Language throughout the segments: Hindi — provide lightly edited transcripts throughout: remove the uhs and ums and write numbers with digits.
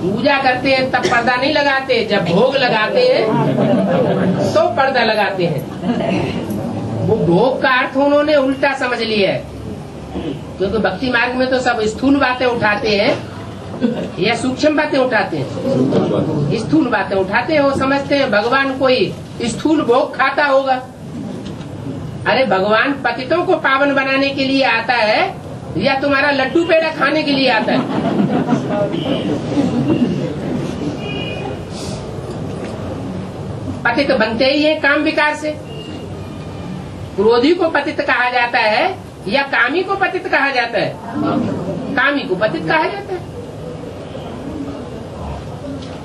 पूजा करते हैं तब पर्दा नहीं लगाते, जब भोग लगाते हैं तो पर्दा लगाते हैं। वो भोग का अर्थ उन्होंने उल्टा समझ लिया है, क्योंकि भक्ति मार्ग में तो सब स्थूल बातें उठाते हैं या सूक्ष्म बातें उठाते हैं। स्थूल बातें उठाते हैं, वो समझते हैं भगवान कोई स्थूल भोग खाता होगा। अरे भगवान पतितों को पावन बनाने के लिए आता है या तुम्हारा लड्डू पेड़ा खाने के लिए आता है? पतित बनते ही है काम विकार से। क्रोधी को पतित कहा जाता है या कामी को पतित कहा जाता है? कामी को पतित कहा जाता है।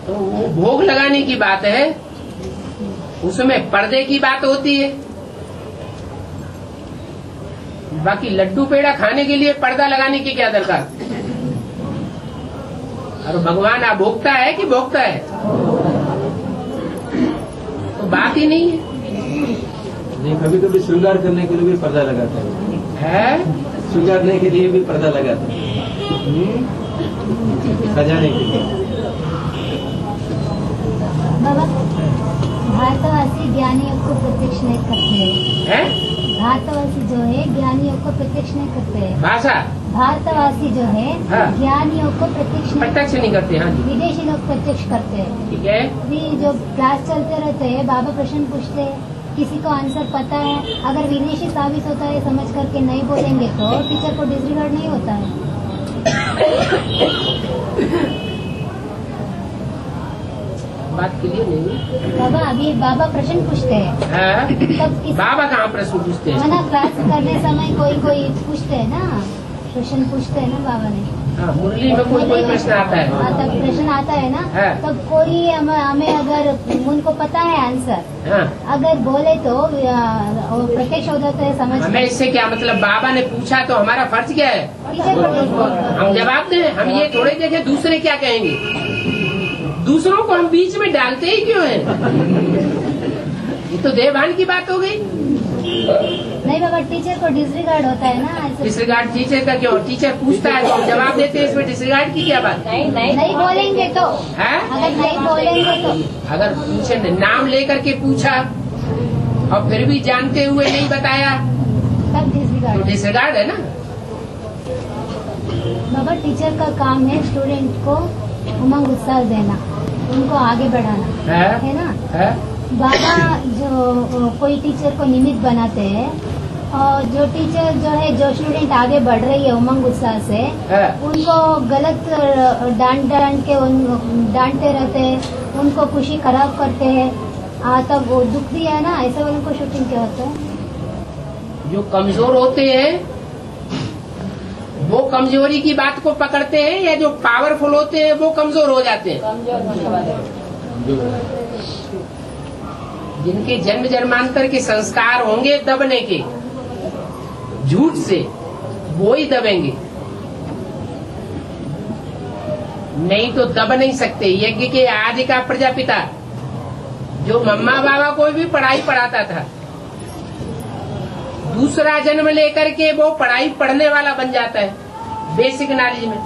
तो वो भोग लगाने की बात है, उसमें पर्दे की बात होती है। बाकी लड्डू पेड़ा खाने के लिए पर्दा लगाने की क्या दरकार? और भगवान भोगता है कि भोगता है? तो बात ही नहीं है। नहीं, कभी कभी श्रृंगार करने के लिए भी पर्दा लगाता है, श्रृंगारने के लिए भी पर्दा लगाता है, सजाने के लिए। बाबा, भारतवासी ज्ञानियों को प्रत्यक्ष नहीं करते हैं। भारतवासी जो है ज्ञानियों को प्रत्यक्ष नहीं करते हैं। भाषा भारतवासी जो है ज्ञानियों को प्रत्यक्ष नहीं करते। हाँ जी, विदेशी लोग प्रत्यक्ष करते हैं। ठीक है। भी जो क्लास चलते रहते हैं, बाबा प्रश्न पूछते हैं, किसी को आंसर पता है, अगर विदेशी साबित होता है समझ करके नहीं बोलेंगे तो टीचर को डिसरिगार्ड नहीं होता है। बात क्लियर नहीं। बाबा अभी बाबा प्रश्न पूछते हैं, तब बाबा कहाँ प्रश्न पूछते हैं? ना क्लास करने समय कोई पूछते हैं ना, प्रश्न पूछते हैं ना बाबा ने। हाँ, मुरली में कोई प्रश्न आता है। हाँ, तब प्रश्न आता है ना, तब कोई हमें अगर उनको पता है आंसर, अगर बोले तो प्रत्यक्ष हो जाता है समझ। हमें इससे क्या मतलब? बाबा ने पूछा तो हमारा फर्ज क्या है? हम जवाब दें। हम ये थोड़े देखें दूसरे क्या कहेंगे। दूसरों को हम बीच में डालते ही क्यों हैं? ये तो देवभान की बात हो गई। नहीं बाबा, टीचर को डिसरिगार्ड होता है ना। डिसरिगार्ड टीचर का क्यों? टीचर पूछता है तो हम जवाब देते हैं, इसमें डिसरिगार्ड की क्या बात? नहीं बोलेंगे तो है? अगर नहीं बोलेंगे तो, अगर पूछे नाम लेकर के पूछा और फिर भी जानते हुए नहीं बताया तब डिसरिगार्ड, तो डिसरिगार्ड है ना। बाबा टीचर का काम है स्टूडेंट को उमंग उत्साह देना, उनको आगे बढ़ाना है ना। बाबा जो कोई टीचर को निमित्त बनाते हैं, और जो टीचर जो है, जो स्टूडेंट आगे बढ़ रही है उमंग उत्साह से, उनको गलत डांटते रहते हैं, उनको खुशी खराब करते हैं, तब वो दुख दिया है ना। ऐसे वालों को शूटिंग क्या होता है? जो कमजोर होते हैं वो कमजोरी की बात को पकड़ते हैं, या जो पावरफुल होते हैं वो कमजोर हो जाते हैं? जिनके जन्म जन्मांतर के संस्कार होंगे दबने के, झूठ से, वो ही दबेंगे, नहीं तो दब नहीं सकते। यज्ञ के आदि का प्रजापिता जो मम्मा बाबा को भी पढ़ाई पढ़ाता था, दूसरा जन्म लेकर के वो पढ़ाई पढ़ने वाला बन जाता है बेसिक नॉलेज में।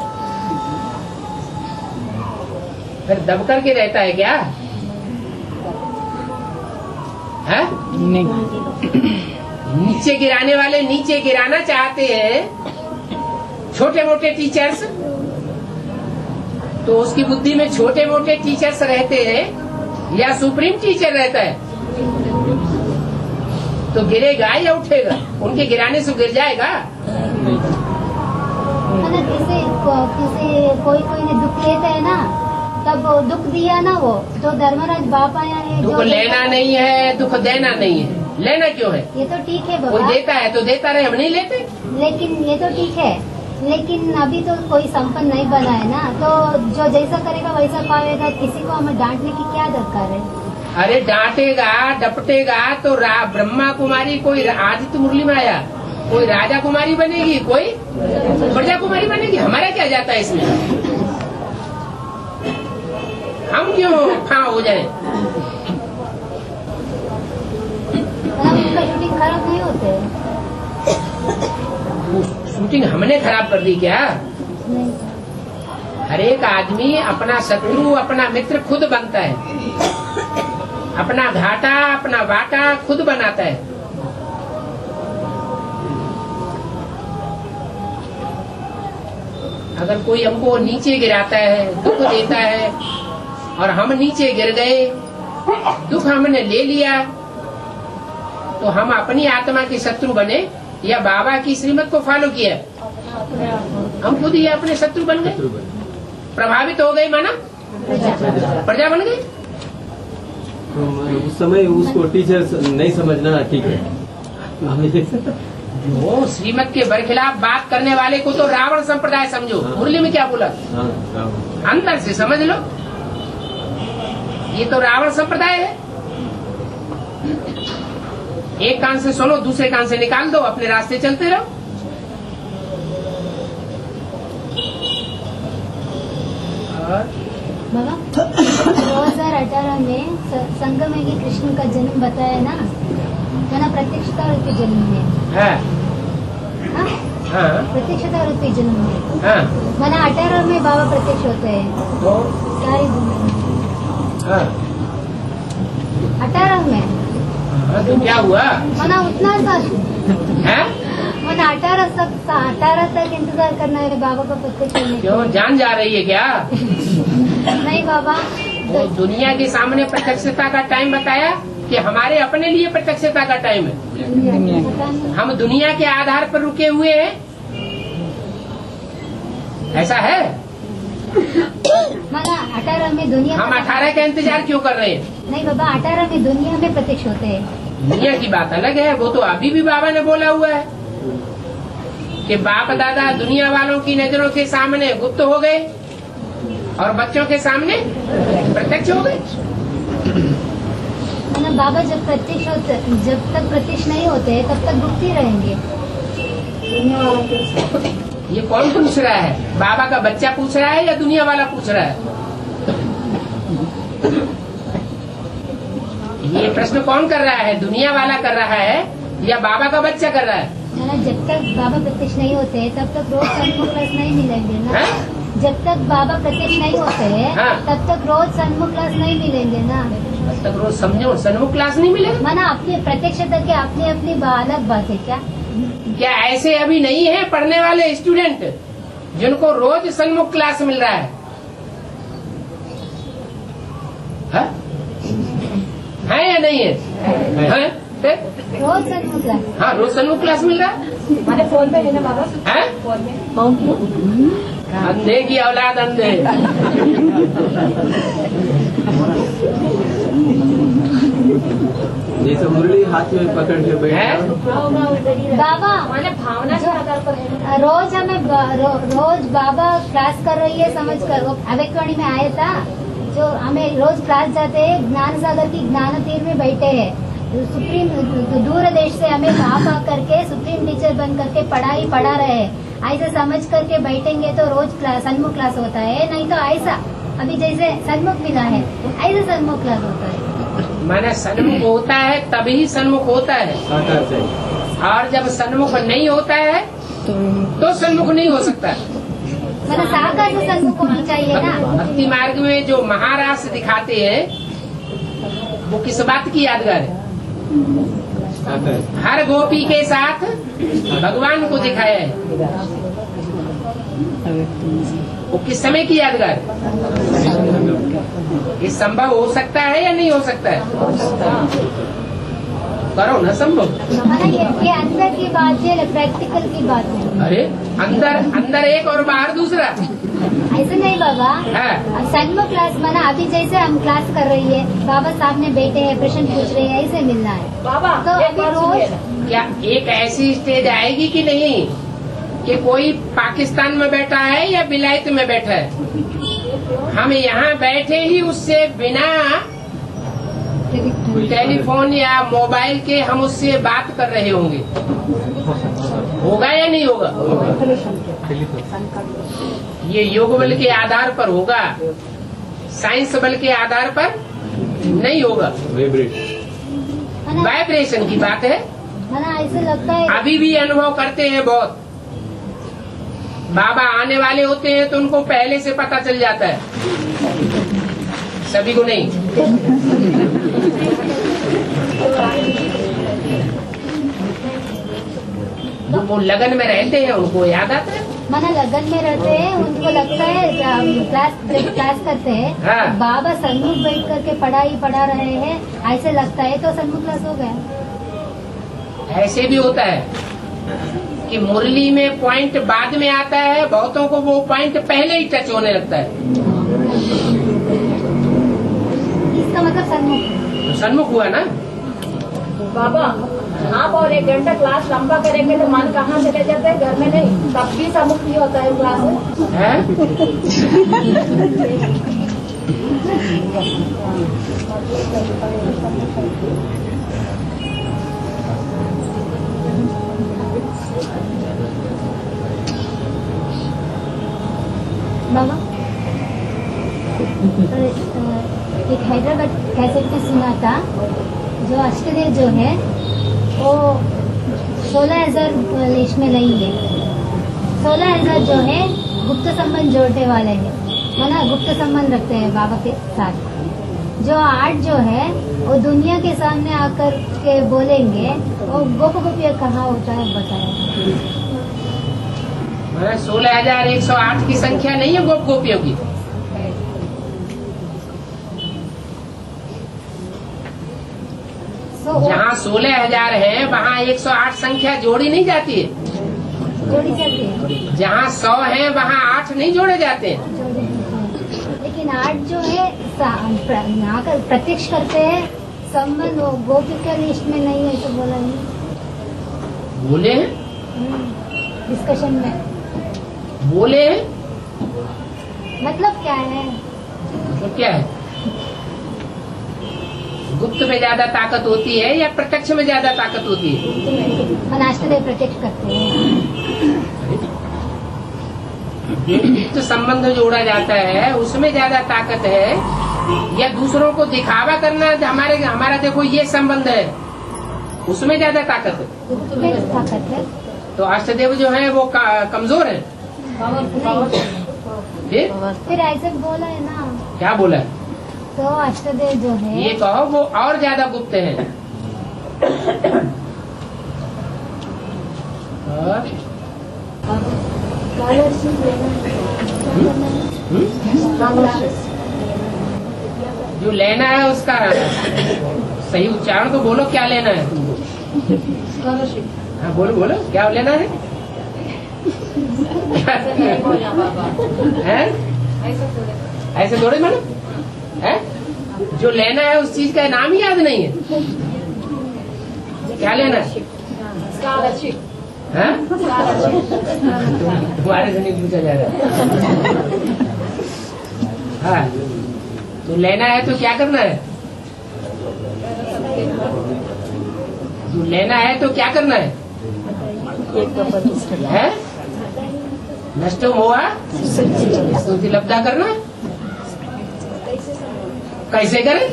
फिर दब करके रहता है क्या? है? नहीं। नीचे गिराने वाले नीचे गिराना चाहते हैं छोटे मोटे टीचर्स, तो उसकी बुद्धि में छोटे मोटे टीचर्स रहते हैं या सुप्रीम टीचर रहता है? तो गिरेगा या उठेगा? उनके गिराने से गिर जाएगा। कोई ने दुख लेते है ना, तब दुख दिया ना वो, तो धर्मराज बाप आया है। दुख लेना नहीं है, दुख देना नहीं है। लेना क्यों है? ये तो ठीक है बाबा, कोई देता है तो देता रहे, हम नहीं लेते। लेकिन ये तो ठीक है, लेकिन अभी तो कोई संपन्न नहीं बना है ना, तो जो जैसा करेगा वैसा पाएगा। किसी को हमें डांटने की क्या दरकार है? अरे डांटेगा डपटेगा तो ब्रह्मा कुमारी कोई आदित्य मुरली में आया, कोई राजा कुमारी बनेगी, कोई प्रजा कुमारी बनेगी। हमारा क्या जाता है इसमें? हम क्यों हाँ हो जाए? शूटिंग खराब नहीं होते? शूटिंग हमने खराब कर दी क्या? हर एक आदमी अपना शत्रु अपना मित्र खुद बनता है, अपना घाटा अपना वाटा खुद बनाता है। अगर कोई हमको नीचे गिराता है, दुख देता है और हम नीचे गिर गए, दुख हमने ले लिया, तो हम अपनी आत्मा के शत्रु बने या बाबा की श्रीमत को फॉलो किया? हम खुद ही अपने शत्रु बन गए, प्रभावित हो गए, माना प्रजा बन गए। तो उस समय उसको टीचर नहीं समझना ठीक है। जो श्रीमत के बरखिलाफ बात करने वाले को तो रावण संप्रदाय समझो। मुरली में क्या बोला? अंतर से समझ लो, ये तो रावण संप्रदाय है। एक कान से सुनो, दूसरे कान से निकाल दो, अपने रास्ते चलते रहो। बाबा 2018 में संगम में कृष्ण का जन्म बताया ना, मना प्रत्यक्षता वृत्ति जन्म में प्रत्यक्षता वृत्ति जन्म में मना 18 में बाबा प्रत्यक्ष होते हैं सारी दुनिया 18 में। तो क्या हुआ? मना उतना सा मना 18 तक इंतजार करना है बाबा का प्रत्यक्ष होने। क्यों जान जा रही है क्या? नहीं बाबा, वो दुनिया के सामने प्रत्यक्षता का टाइम बताया कि हमारे अपने लिए प्रत्यक्षता का टाइम है। हम दुनिया के आधार पर रुके हुए हैं, ऐसा है? मना 18 में दुनिया, हम 18 का इंतजार क्यों कर रहे हैं? नहीं बाबा, 18 में दुनिया में प्रत्यक्ष होते हैं। दुनिया की बात अलग है, वो तो अभी भी बाबा ने बोला हुआ है कि बाप दादा दुनिया वालों की नजरों के सामने गुप्त हो गए और बच्चों के सामने प्रत्यक्ष हो गए। बाबा जब तक प्रत्यक्ष नहीं होते तब तक गुप्त ही रहेंगे। ये कौन पूछ रहा है? बाबा का बच्चा पूछ रहा है या दुनिया वाला पूछ रहा है? ये प्रश्न कौन कर रहा है? दुनिया वाला कर रहा है या बाबा का बच्चा कर रहा है? जब तक बाबा प्रत्यक्ष नहीं होते तब तक रोज सन्मुख क्लास नहीं मिलेंगे ना। जब तक बाबा प्रत्यक्ष नहीं होते तब तक रोज सन्मुख क्लास नहीं मिलेंगे ना। तब तक रोज समझो सन्मुख क्लास नहीं मिलेगा। माना अपनी प्रत्यक्षता की अपनी अपनी अलग बात है। क्या ऐसे अभी नहीं है पढ़ने वाले स्टूडेंट जिनको रोज सन्मुख क्लास मिल रहा है? है या नहीं है? रोज सन्मुख क्लास? हाँ, रोज सन्मुख क्लास मिल रहा है। हमारे फोन पे है ना बाबा? अंधे की औलाद अंधे। जैसे मुरली हाथ में पकड़ के बैठे बाबा, हमारे भावना के आधार पर है। रोज हमें रोज बाबा क्लास कर रही है समझ कर। वो अवेकवाणी में आया था, जो हमें रोज क्लास जाते हैं, ज्ञान सागर की ज्ञान तीर में बैठे हैं। सुप्रीम दूर देश से हमें वहाँ करके सुप्रीम टीचर बन करके पढ़ाई पढ़ा रहे हैं। ऐसा समझ करके बैठेंगे तो रोज सन्मुख क्लास होता है, नहीं तो ऐसा अभी जैसे सन्मुख मिला है ऐसे सन्मुख क्लास होता है। माने सन्मुख होता है तभी सन्मुख होता है, और जब सन्मुख नहीं होता है तो सन्मुख नहीं हो सकता। मतलब साकार से सन्मुख होनी चाहिए ना। भक्ति मार्ग में जो महारास दिखाते हैं वो किस बात की यादगार है? हर गोपी के साथ भगवान को दिखाया है, वो किस समय की यादगार? ये संभव हो सकता है या नहीं हो सकता है? करो ना संभव। ये अंदर की बात है, प्रैक्टिकल की बात है। अरे अंदर एक और बाहर दूसरा, ऐसे नहीं बाबा। सन्मुख क्लास माना अभी जैसे हम क्लास कर रही है, बाबा सामने बैठे हैं, प्रश्न पूछ रहे हैं, ऐसे मिलना है बाबा। तो अभी रोज क्या एक ऐसी स्टेज आएगी कि नहीं कि कोई पाकिस्तान में बैठा है या विलायत में बैठा है, हम यहाँ बैठे ही उससे बिना टेलीफोन या मोबाइल के हम उससे बात कर रहे होंगे? होगा या नहीं होगा? ये योग बल के आधार पर होगा, साइंस बल के आधार पर नहीं होगा। वाइब्रेशन की बात है। ऐसे लगता है अभी भी अनुभव करते हैं बहुत। बाबा आने वाले होते हैं तो उनको पहले से पता चल जाता है, सभी को नहीं। जो वो लगन में रहते हैं उनको याद आता है। माना लगन में रहते हैं, उनको लगता है क्लास करते हैं, हाँ। बाबा सन्मुख बैठ करके पढ़ाई पढ़ा रहे हैं, ऐसे लगता है तो सन्मुख क्लास हो गया। ऐसे भी होता है कि मुरली में पॉइंट बाद में आता है, बहुतों को वो पॉइंट पहले ही टच होने लगता है, इसका मतलब सन्मुख। तो सन्मुख हुआ ना। बाबा आप और 1 घंटा क्लास लंबा करेंगे तो मन कहाँ चले जाते हैं, घर में नहीं, तब भी सम्मुख नहीं होता है क्लास में। है? बाबा एक हैदराबाद कैसेट में सुना था, जो अष्टदेव जो है वो 16,000 लेश में नहीं है, 16,000 जो है गुप्त संबंध जोड़ने वाले हैं, माना गुप्त संबंध रखते हैं बाबा के साथ। जो 8 जो है वो दुनिया के सामने आकर के बोलेंगे, वो गोप गोपिया कहाँ होता है बताया। 16,108 की संख्या नहीं है गोप गोपियों की। जहाँ 16,000 है वहाँ 108 संख्या जोड़ी नहीं जाती है, जोड़ी जाती है। जहाँ 100 है वहाँ 8 नहीं जोड़े जाते हैं। लेकिन 8 जो है यहाँ कर प्रत्यक्ष करते हैं संबंध, वो गोपिका लिस्ट में नहीं है तो बोला नहीं। बोले हैं, डिस्कशन में बोले हैं, मतलब क्या है? तो क्या है, गुप्त में ज्यादा ताकत होती है या प्रत्यक्ष में ज्यादा ताकत होती है? अष्टदेव प्रत्यक्ष करते हैं। जो संबंध जोड़ा जाता है उसमें ज्यादा ताकत है, या दूसरों को दिखावा करना हमारा देखो ये संबंध है, उसमें ज्यादा ताकत है। ताकत है तो अष्टदेव जो है वो कमजोर है। फिर ऐसे बोला है ना, क्या बोला है? तो अष्टदेव जो है ये कहो वो और ज्यादा गुप्त है। जो लेना है उसका सही उच्चारण तो बोलो, क्या लेना है तुमको? हाँ बोलो बोलो, क्या लेना है? ऐसे थोड़े मानो है, जो लेना है उस चीज का नाम ही याद नहीं है। क्या लेना है? हाँ? तुम्हारे से नहीं पूछा जा रहा। हाँ तो लेना है तो क्या करना है? जो लेना है तो क्या करना है? नष्टो मोहा स्तुति लब्धा करना। कैसे करें?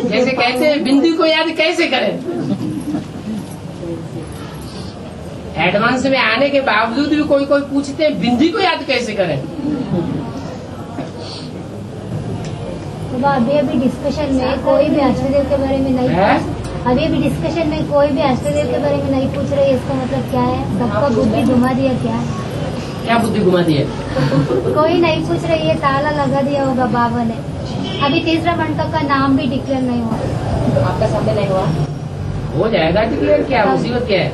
जैसे कहते हैं बिंदी को याद कैसे करें? एडवांस में आने के बावजूद भी कोई कोई पूछते हैं बिंदी को याद कैसे करें? तो अभी डिस्कशन में कोई भी अष्टदेव के बारे में नहीं अभी डिस्कशन में कोई भी अष्टदेव के बारे में नहीं पूछ रही, इसका मतलब क्या है? सबका बुद्धि घुमा दिया क्या? क्या बुद्धि घुमा दिया? कोई नहीं पूछ रही है, ताला लगा दिया होगा बाबा ने। अभी तीसरा मंडप का नाम भी डिक्लेयर नहीं हुआ। आपका सामने नहीं हुआ? हो जाएगा डिक्लेयर, क्या मुसीबत क्या है?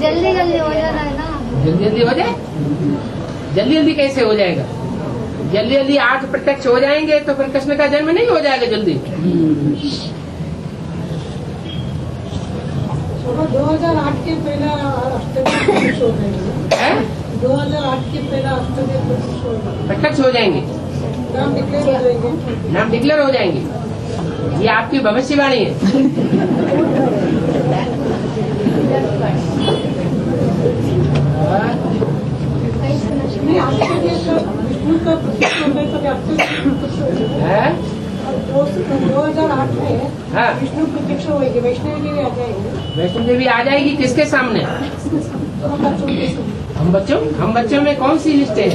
जल्दी जल्दी हो जाना है ना। जल्दी जल्दी हो जाए? जल्दी जल्दी कैसे हो जाएगा? जल्दी जल्दी 8 प्रत्यक्ष हो जाएंगे तो फिर कृष्ण का जन्म नहीं हो जाएगा जल्दी। 2008 के पहला अष्टदेव शो है। 2008 के पहला अष्टदेव शो प्रत्यक्ष हो जाएंगे, नाम डिक्लेयर हो जाएंगे। नाम डिक्लेयर हो जाएंगे। ये आपकी भविष्यवाणी है। विष्णु का प्रत्यक्ष होने का 2008 में हाँ विष्णु प्रत्यक्ष होगी, वैष्णवी देवी आ जाएगी। वैष्णो देवी आ जाएगी किसके सामने? हम बच्चों में कौन सी लिस्ट है?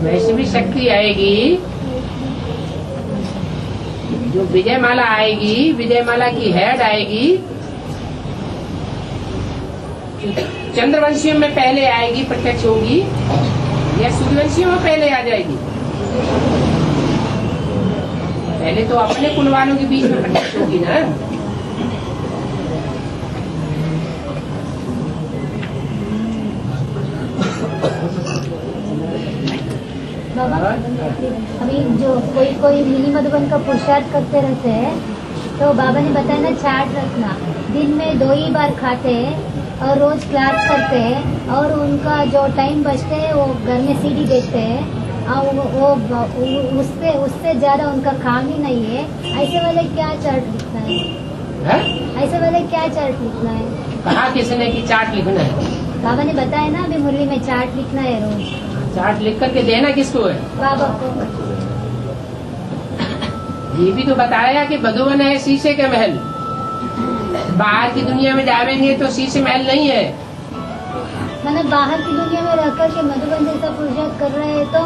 वैष्णवी शक्ति आएगी, जो विजयमाला आएगी, विजयमाला की हेड आएगी, चंद्रवंशियों में पहले आएगी, प्रत्यक्ष होगी, या सूर्यवंशियों में पहले आ जाएगी? पहले तो अपने कुल वालों के बीच में प्रत्यक्ष होगी ना। बाबा अभी जो कोई मिनी मधुबन का पुरुषार्थ करते रहते हैं, तो बाबा ने बताया ना चार्ट रखना, दिन में 2 ही बार खाते हैं और रोज क्लास करते हैं, और उनका जो टाइम बचते है वो घर में सीडी देखते हैं, और वो उससे ज्यादा उनका काम ही नहीं है। ऐसे वाले क्या चार्ट लिखना है? ऐसे वाले क्या चार्ट लिखना है? कहा किसने कि चार्ट लिखना है? बाबा ने बताया ना अभी मुरली में चार्ट लिखना है रोज। चार्ट लिख करके देना किसको है? बाबा को। ये भी तो बताया कि मधुबन है शीशे का महल, बाहर की दुनिया में जाएंगे तो शीशे महल नहीं है। मैंने बाहर की दुनिया में रहकर के मधुबन जैसा पुरुषार्थ कर रहे हैं तो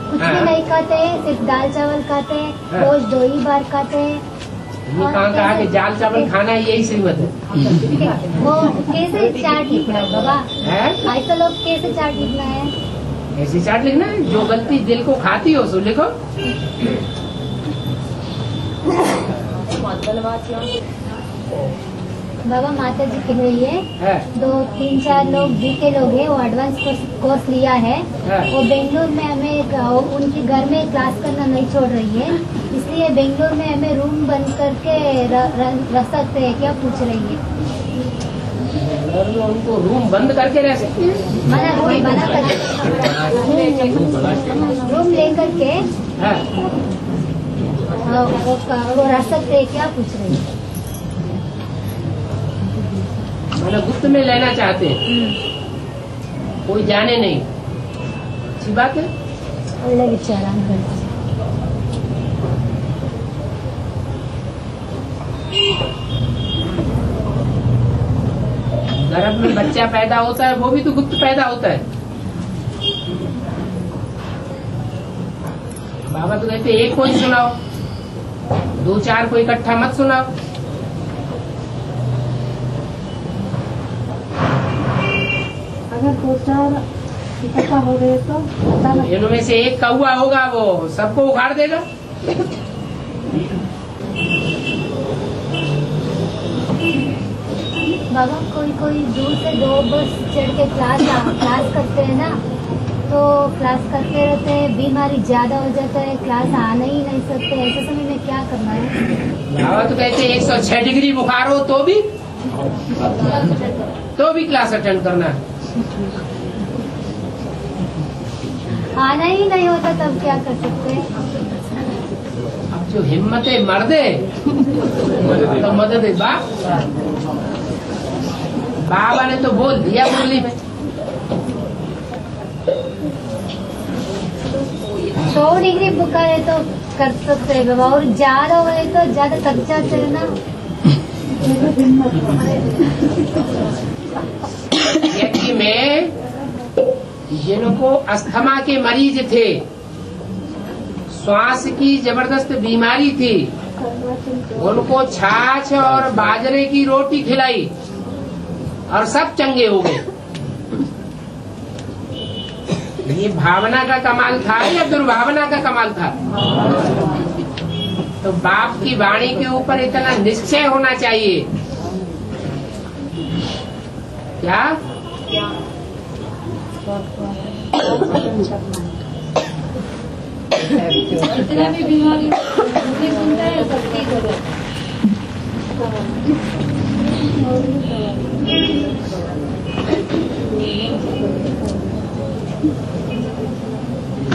कुछ भी नहीं खाते हैं, सिर्फ दाल चावल खाते हैं, रोज 2 ही बार खाते हैं। ये कहा कि दाल चावल खाना यही श्रीमत है। वो कैसे चार्ट लिखना है बाबा? ऐसा लोग कैसे चार्ट लिखना है? ऐसी चार्ट लिखना है, जो गलती दिल को खाती हो सो लिखो। बाबा माता जी कह रही है 2-3-4 लोग जीके लोग हैं, वो एडवांस कोर्स लिया है, वो बेंगलोर में हमें उनके घर में क्लास करना नहीं छोड़ रही है, इसलिए बेंगलोर में हमें रूम बंद करके रह सकते हैं क्या, पूछ रही है। उनको रूम बंद करके रह सकते हैं? मना कर रूम लेकर के वो रह सकते हैं क्या, पूछ रही है। मतलब गुप्त में लेना चाहते हैं, कोई जाने नहीं। अच्छी बात है। ಒಳ್ಳೆ ವಿಚಾರ ಅಂತ गर्भ में बच्चा पैदा होता है, वो भी तो गुप्त पैदा होता है। बाबा तो कहते एक कोई सुनाओ, 2-4 को इकट्ठा मत सुनाओ। अगर 2-4 इकट्ठा हो गए तो इनमें से एक कौआ होगा, वो सबको उखाड़ देगा। बाबा कोई दूर से 2 बस चढ़ के क्लास करते हैं ना, तो क्लास करते रहते हैं, बीमारी ज्यादा हो जाता है, क्लास आने ही नहीं सकते, ऐसे समय में क्या करना है? बाबा तो कहते 106 डिग्री बुखार हो तो भी क्लास अटेंड करना है। आना ही नहीं होता तब क्या कर सकते हैं? अब जो हिम्मत है मर्दे तो मदद है। बाबा ने तो बोल दिया मुरली में। 100 डिग्री बुखार है तो कर सकते हैं बाबा, और ज्यादा हो तो ज्यादा थक जाते हैं ना। व्यक्ति में जिनको अस्थमा के मरीज थे, श्वास की जबरदस्त बीमारी थी, उनको छाछ और बाजरे की रोटी खिलाई और सब चंगे हो गए। ये भावना का कमाल था या दुर्भावना का कमाल था? तो बाप की वाणी के ऊपर इतना निश्चय होना चाहिए। क्या इतना भी बीमारी सुनता है सब ठीक हो जाए।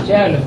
चलो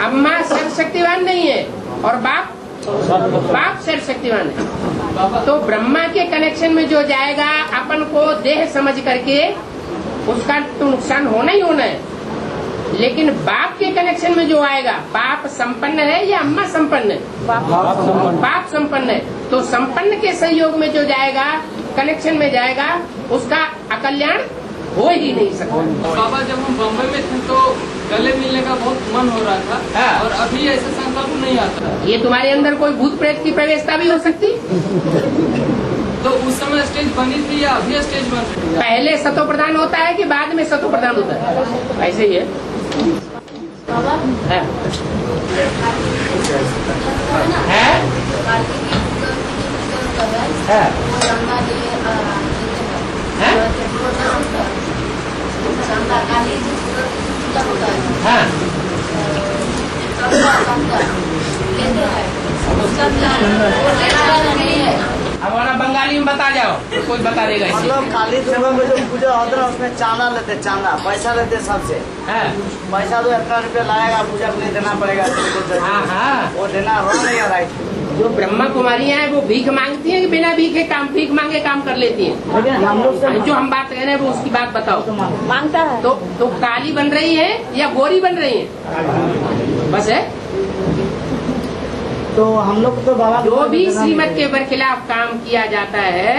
अम्मा सर्वशक्तिवान नहीं है और बाप सर्वशक्तिवान है। तो ब्रह्मा के कनेक्शन में जो जाएगा अपन को देह समझ करके उसका तो नुकसान होना ही होना है। लेकिन बाप के कनेक्शन में जो आएगा, बाप संपन्न है या अम्मा संपन्न है? बाप संपन्न है। तो संपन्न के सहयोग में जो जाएगा, कनेक्शन में जाएगा, उसका अकल्याण हो ही नहीं सकता। बाबा जब हम बम्बई में थे तो गले मिलने का बहुत मन हो रहा था। हाँ। और अभी ऐसा संकल्प नहीं आता। ये तुम्हारे अंदर कोई भूत प्रेत की प्रवेशता भी हो सकती। तो उस समय स्टेज बनी थी या अभी स्टेज बन रही है? पहले सतो प्रदान होता है कि बाद में सतो प्रदान होता है? ऐसे ही है। है? अब हमारा बंगाली में बता जाओ, कोई बता देगा। हम लोग काली दुर्गा में जो पूजा होता है उसमें चांदा लेते, चांदा पैसा लेते सबसे। पैसा तो इतना रुपया लाएगा, पूजा के लिए देना पड़ेगा। वो देना रॉन्ग नहीं है, राइट। जो ब्रह्मा कुमारियां हैं वो भीख मांगती हैं कि बिना भीख मांगे काम कर लेती हैं? हम लोग जो हम बात कह रहे हैं वो उसकी बात बताओ। मांगता है तो काली बन रही है या गोरी बन रही है? बस है। तो हम लोग तो बाबा जो भी श्रीमत के बरखिलाफ काम किया जाता है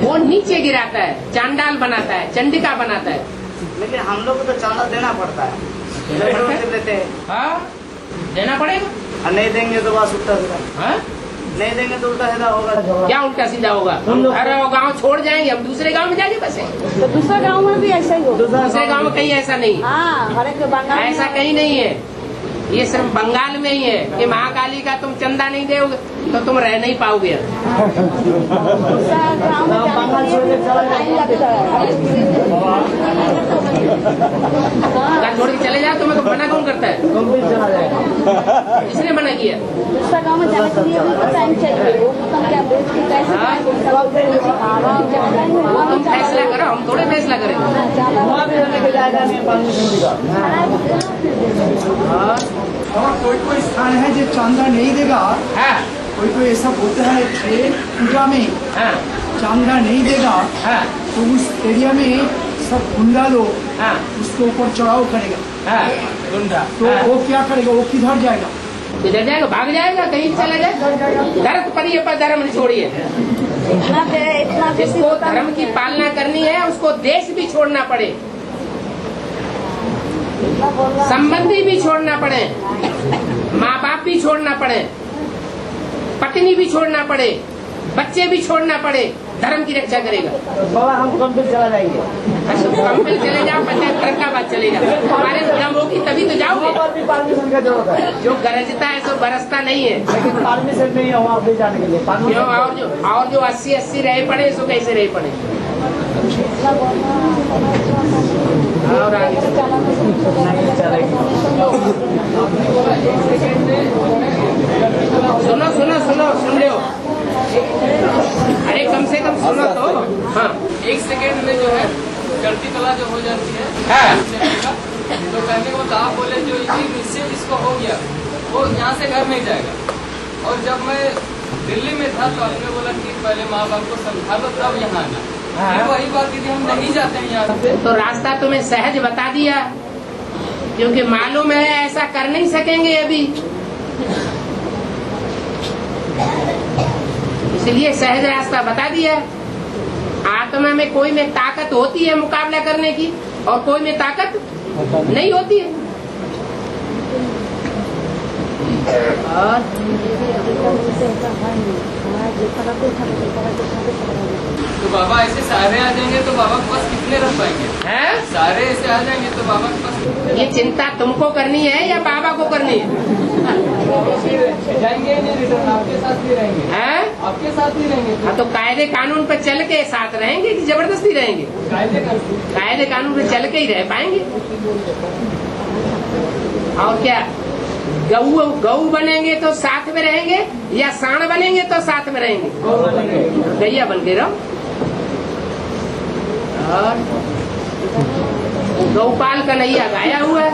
वो नीचे गिराता है, चांडाल बनाता है, चंडिका बनाता है। लेकिन हम लोग को तो चांदा देना पड़ता है, लेते हैं। हाँ, देना पड़ेगा। और नहीं देंगे तो बस उल्टा सीधा। हाँ? नहीं देंगे तो उल्टा सीधा होगा। क्या उल्टा सीधा होगा? अरे गाँव छोड़ जाएंगे, हम दूसरे गांव में जाके बसेंगे। तो दूसरा गांव में भी ऐसा ही हो। दूसरे गांव में कहीं ऐसा नहीं, ऐसा कहीं नहीं है। ये सिर्फ बंगाल में ही है कि महाकाली का तुम चंदा नहीं दोगे तो तुम रह नहीं पाओगे। छोड़ के चले जाओ, तुम्हें तो मना कौन करता है? इसने मना किया। दूसरा गांव में जाने के लिए भी टाइम चाहिए। वो तुम फैसला करो, हम थोड़े फैसला करेंगे। और कोई स्थान है जो चांदा नहीं देगा। हाँ। कोई ऐसा बोलता है कि पूजा में हाँ। चांदा नहीं देगा। हाँ। तो उस एरिया में सब गुंडा लोग हाँ। उसके ऊपर चढ़ाव करेगा। हाँ। गुंडा। तो हाँ। वो क्या करेगा? वो किधर जाएगा? किधर जाएगा? भाग जाएगा, कहीं चला जाए। धर्म पर ये पर धर्म नहीं छोड़िए। जिसको धर्म की पालना करनी है उसको देश भी छोड़ना पड़े, संबंधी भी छोड़ना पड़े, माँ बाप भी छोड़ना पड़े, पत्नी भी छोड़ना पड़े, बच्चे भी छोड़ना पड़े, धर्म की रक्षा करेगा। बाबा हम कंपनी चला जाएंगे। कंपनी चले जाओ, पंचायत घर का बात चले जाओ। हमारे दम होगी तभी तो जाओगे। परमिशन का जरूरत है। जो गरजता है सो बरसता नहीं है। लेकिन परमिशन नहीं है वहाँ पे जाने के लिए। क्यों? और जो 80 रहे पड़े सो कैसे रहे पड़े? और आगे सुन लो। अरे कम से कम सुनो तो। हाँ। 1 सेकेंड में जो है चढ़ती कला जो हो जाती है। हाँ। तो कहने को आप बोले जो निश्चय इसको हो गया वो यहाँ से घर नहीं जाएगा। और जब मैं दिल्ली में था तो आपने बोला कि पहले माँ बाप को समझा लो तब यहाँ आना। वही बात की हम नहीं जाते हैं यहाँ से। तो रास्ता तुम्हें सहज बता दिया, क्योंकि मालूम है ऐसा कर नहीं सकेंगे अभी, इसलिए सहज रास्ता बता दिया। आत्मा में कोई में ताकत होती है मुकाबला करने की और कोई में ताकत नहीं होती है। और तो बाबा ऐसे सारे आ जाएंगे तो बाबा के पास कितने रह पाएंगे? हैं? सारे ऐसे आ जाएंगे तो बाबा के पास ये चिंता तुमको करनी है या बाबा को करनी है? जाएंगे नहीं, रिटर्न आपके साथ भी रहेंगे। हैं? आपके साथ ही रहेंगे। हाँ, तो कायदे कानून पर चल के साथ रहेंगे कि जबरदस्ती रहेंगे? कायदे कानून पर चल के ही रह पाएंगे। और क्या, गऊ बनेंगे तो साथ में रहेंगे या सांड बनेंगे तो साथ में रहेंगे? गैया बन के रहो। और गौपाल कन्हैया गाया हुआ है।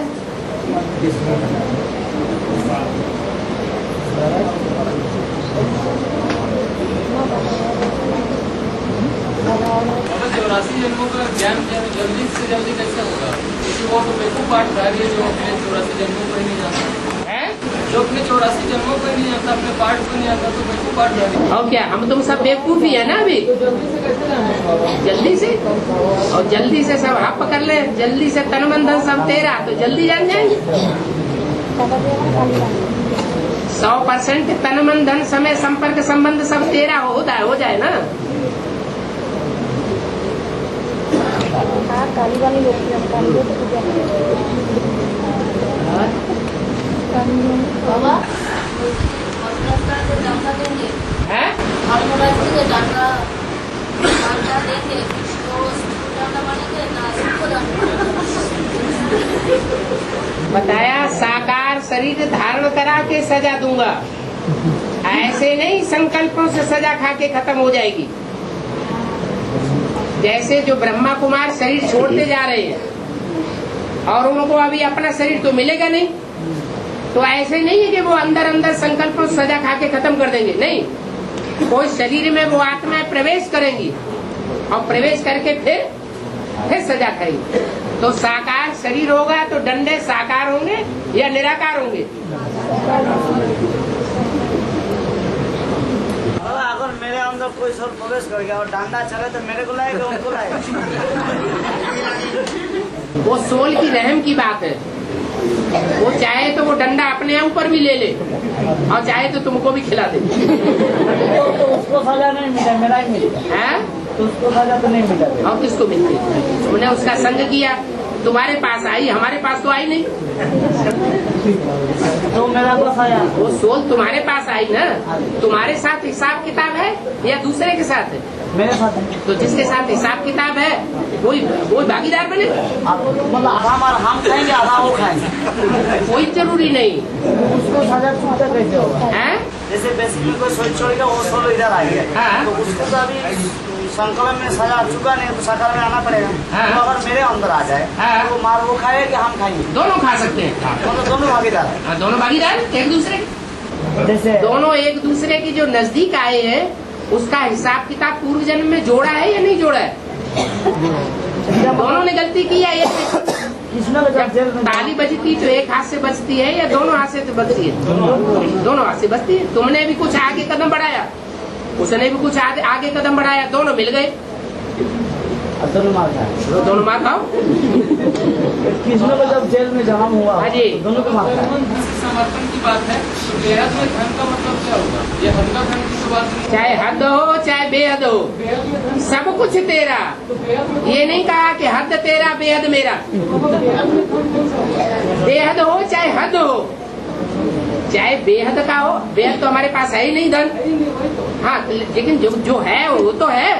पाठधारी है जो अपने 84 जन्मों को ही नहीं जानता है, जो अपने 84 जन्मों को ही नहीं जानता, अपने पाठ को नहीं आता, तो वही पाठधारी। और क्या हम तुम सब बेवकूफी है ना अभी। जल्दी से कैसे जाना? जल्दी से, और जल्दी से सब हाथ पकड़ ले, जल्दी से तन मन धन सब तेरा, तो जल्दी जान जाएंगे। 100% तन मन धन समय संपर्क संबंध सब तेरा हो जाए ना। है? बताया साकार शरीर धारण करा के सजा दूंगा, ऐसे नहीं संकल्पों से सजा खा के खत्म हो जाएगी। जैसे जो ब्रह्मा कुमार शरीर छोड़ते जा रहे हैं और उनको अभी अपना शरीर तो मिलेगा नहीं, तो ऐसे नहीं है कि वो अंदर अंदर संकल्पों से सजा खा के खत्म कर देंगे, नहीं। कोई शरीर में वो आत्माएं प्रवेश करेंगी और प्रवेश करके फिर सजा खाएंगी। तो साकार शरीर होगा तो डंडे साकार होंगे या निराकार होंगे? अगर मेरे अंदर कोई सोल प्रवेश कर गया और डंडा चले तो मेरे को लाएगा, उनको लाएगा। वो सोल की रहम की बात है। वो चाहे तो वो डंडा अपने ऊपर भी ले ले और चाहे तो तुमको भी खिला दे। तो उसको सजा नहीं मिला, मेरा ही मिलेगा। है? तो उसको सजा तो नहीं मिला। और किसको मिलती? तुमने उसका संग किया, तुम्हारे पास आई, हमारे पास तो आई नहीं। तो मेरा को सजा, वो सोल तुम्हारे पास आई ना, तुम्हारे साथ हिसाब किताब है या दूसरे के साथ है? मेरे साथ है। तो जिसके साथ हिसाब किताब है कोई भागीदार बने। मतलब हम खाएंगे, आधा वो खाएंगे, कोई जरूरी नहीं। उसको सजा छूटा कैसे होगा? है? जैसे बेसिक में कोई सोच छोड़ेगा, वो सोल इधर आ गया, तो उसको तो अभी संकलन में सजा चुका नहीं, तो साकार में आना पड़ेगा। तो अगर मेरे अंदर आ जाए तो मार वो खाएगा कि हम खाएंगे? दोनों खा सकते हैं। मतलब दोनों भागीदार है। दोनों भागीदार एक दूसरे के, जैसे दोनों एक दूसरे की जो नजदीक आए हैं उसका हिसाब किताब पूर्व जन्म में जोड़ा है या नहीं जोड़ा है? दोनों ने गलती की या एक? जब ताली बजती तो एक हाथ से बजती है या दोनों हाथ से बजती है? दोनों हाथ से बजती है। तुमने भी कुछ आगे कदम बढ़ाया, उसने भी कुछ आगे कदम बढ़ाया, दोनों मिल गए। दोनों मार खाए, दोनों मार खाओ। किसने को जब जेल में जमा हुआ, हाँ जी, दोनों को मार खाए। समर्पण की बात है, तो बेहद में धन का मतलब क्या होगा? ये हद का धन की बात नहीं। चाहे हद हो चाहे बेहद हो, सब कुछ तेरा। ये नहीं कहा कि हद तेरा बेहद मेरा। बेहद हो चाहे हद हो, चाहे बेहद का हो, बेहद तो हमारे पास है ही नहीं धन। हाँ, लेकिन जो है वो तो है,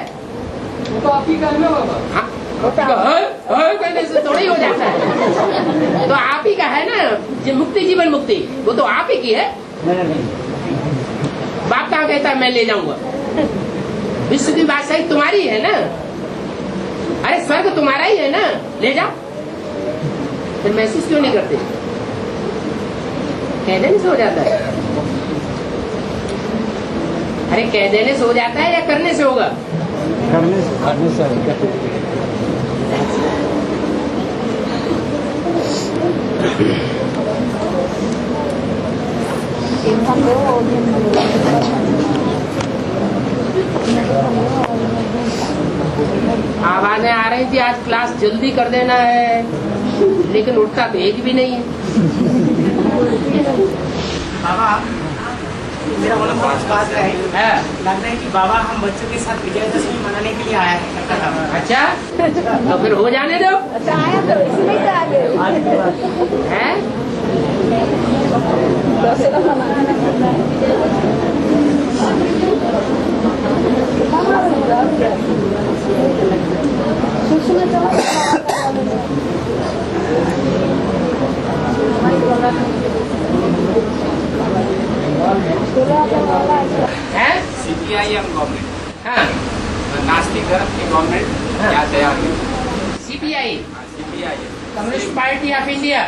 वो तो आपकी घर में होगा। हाँ, कहने से थोड़ा ही हो जाता है। तो आप ही का है ना मुक्ति, जीवन मुक्ति, वो तो आप ही की है। बाप कहाँ कहता है मैं ले जाऊंगा? विश्व की बादशाही तुम्हारी है ना, अरे स्वर्ग तुम्हारा ही है ना, ले जाओ। फिर महसूस क्यों नहीं करते? कह देने से हो जाता है? अरे कह देने से हो जाता है या करने से होगा? करने से आवाजें आ रही थी आज क्लास जल्दी कर देना है, लेकिन उठता तो एक भी नहीं है। बाबा, मेरा बोला पांच बात है, लगता है कि बाबा हम बच्चों के साथ विजयदशमी मनाने के लिए आया है। अच्छा, तो फिर हो जाने दो। अच्छा आया तो इसलिए तो आ गए है? CPIM गवर्नमेंट, हाँ, नास्तिक धर्म की गवर्नमेंट क्या तैयार है? CPI, CPIM communist party of India.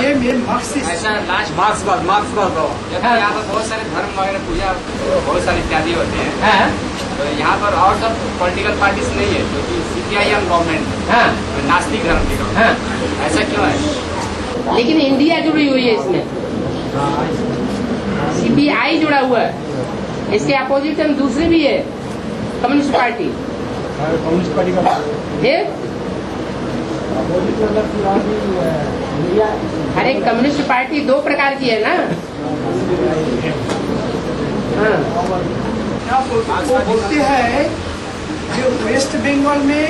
ये मार्क्सिस्ट ऐसा लास्ट मार्क्सवाद जबकि यहाँ पर बहुत सारे धर्म वगैरह पूजा बहुत सारे इत्यादि होते हैं। तो यहाँ पर और सब पॉलिटिकल पार्टीज नहीं है, क्योंकि CPIM गवर्नमेंट नास्तिक धर्म की ऐसा क्यों है? लेकिन इंडिया जुड़ी हुई है इसमें, CPI जुड़ा हुआ है, इसके अपोजिट में दूसरी भी है कम्युनिस्ट पार्टी। कम्युनिस्ट पार्टी का अरे कम्युनिस्ट पार्टी दो प्रकार की है ना। हाँ, वो बोलते हैं जो वेस्ट बंगाल में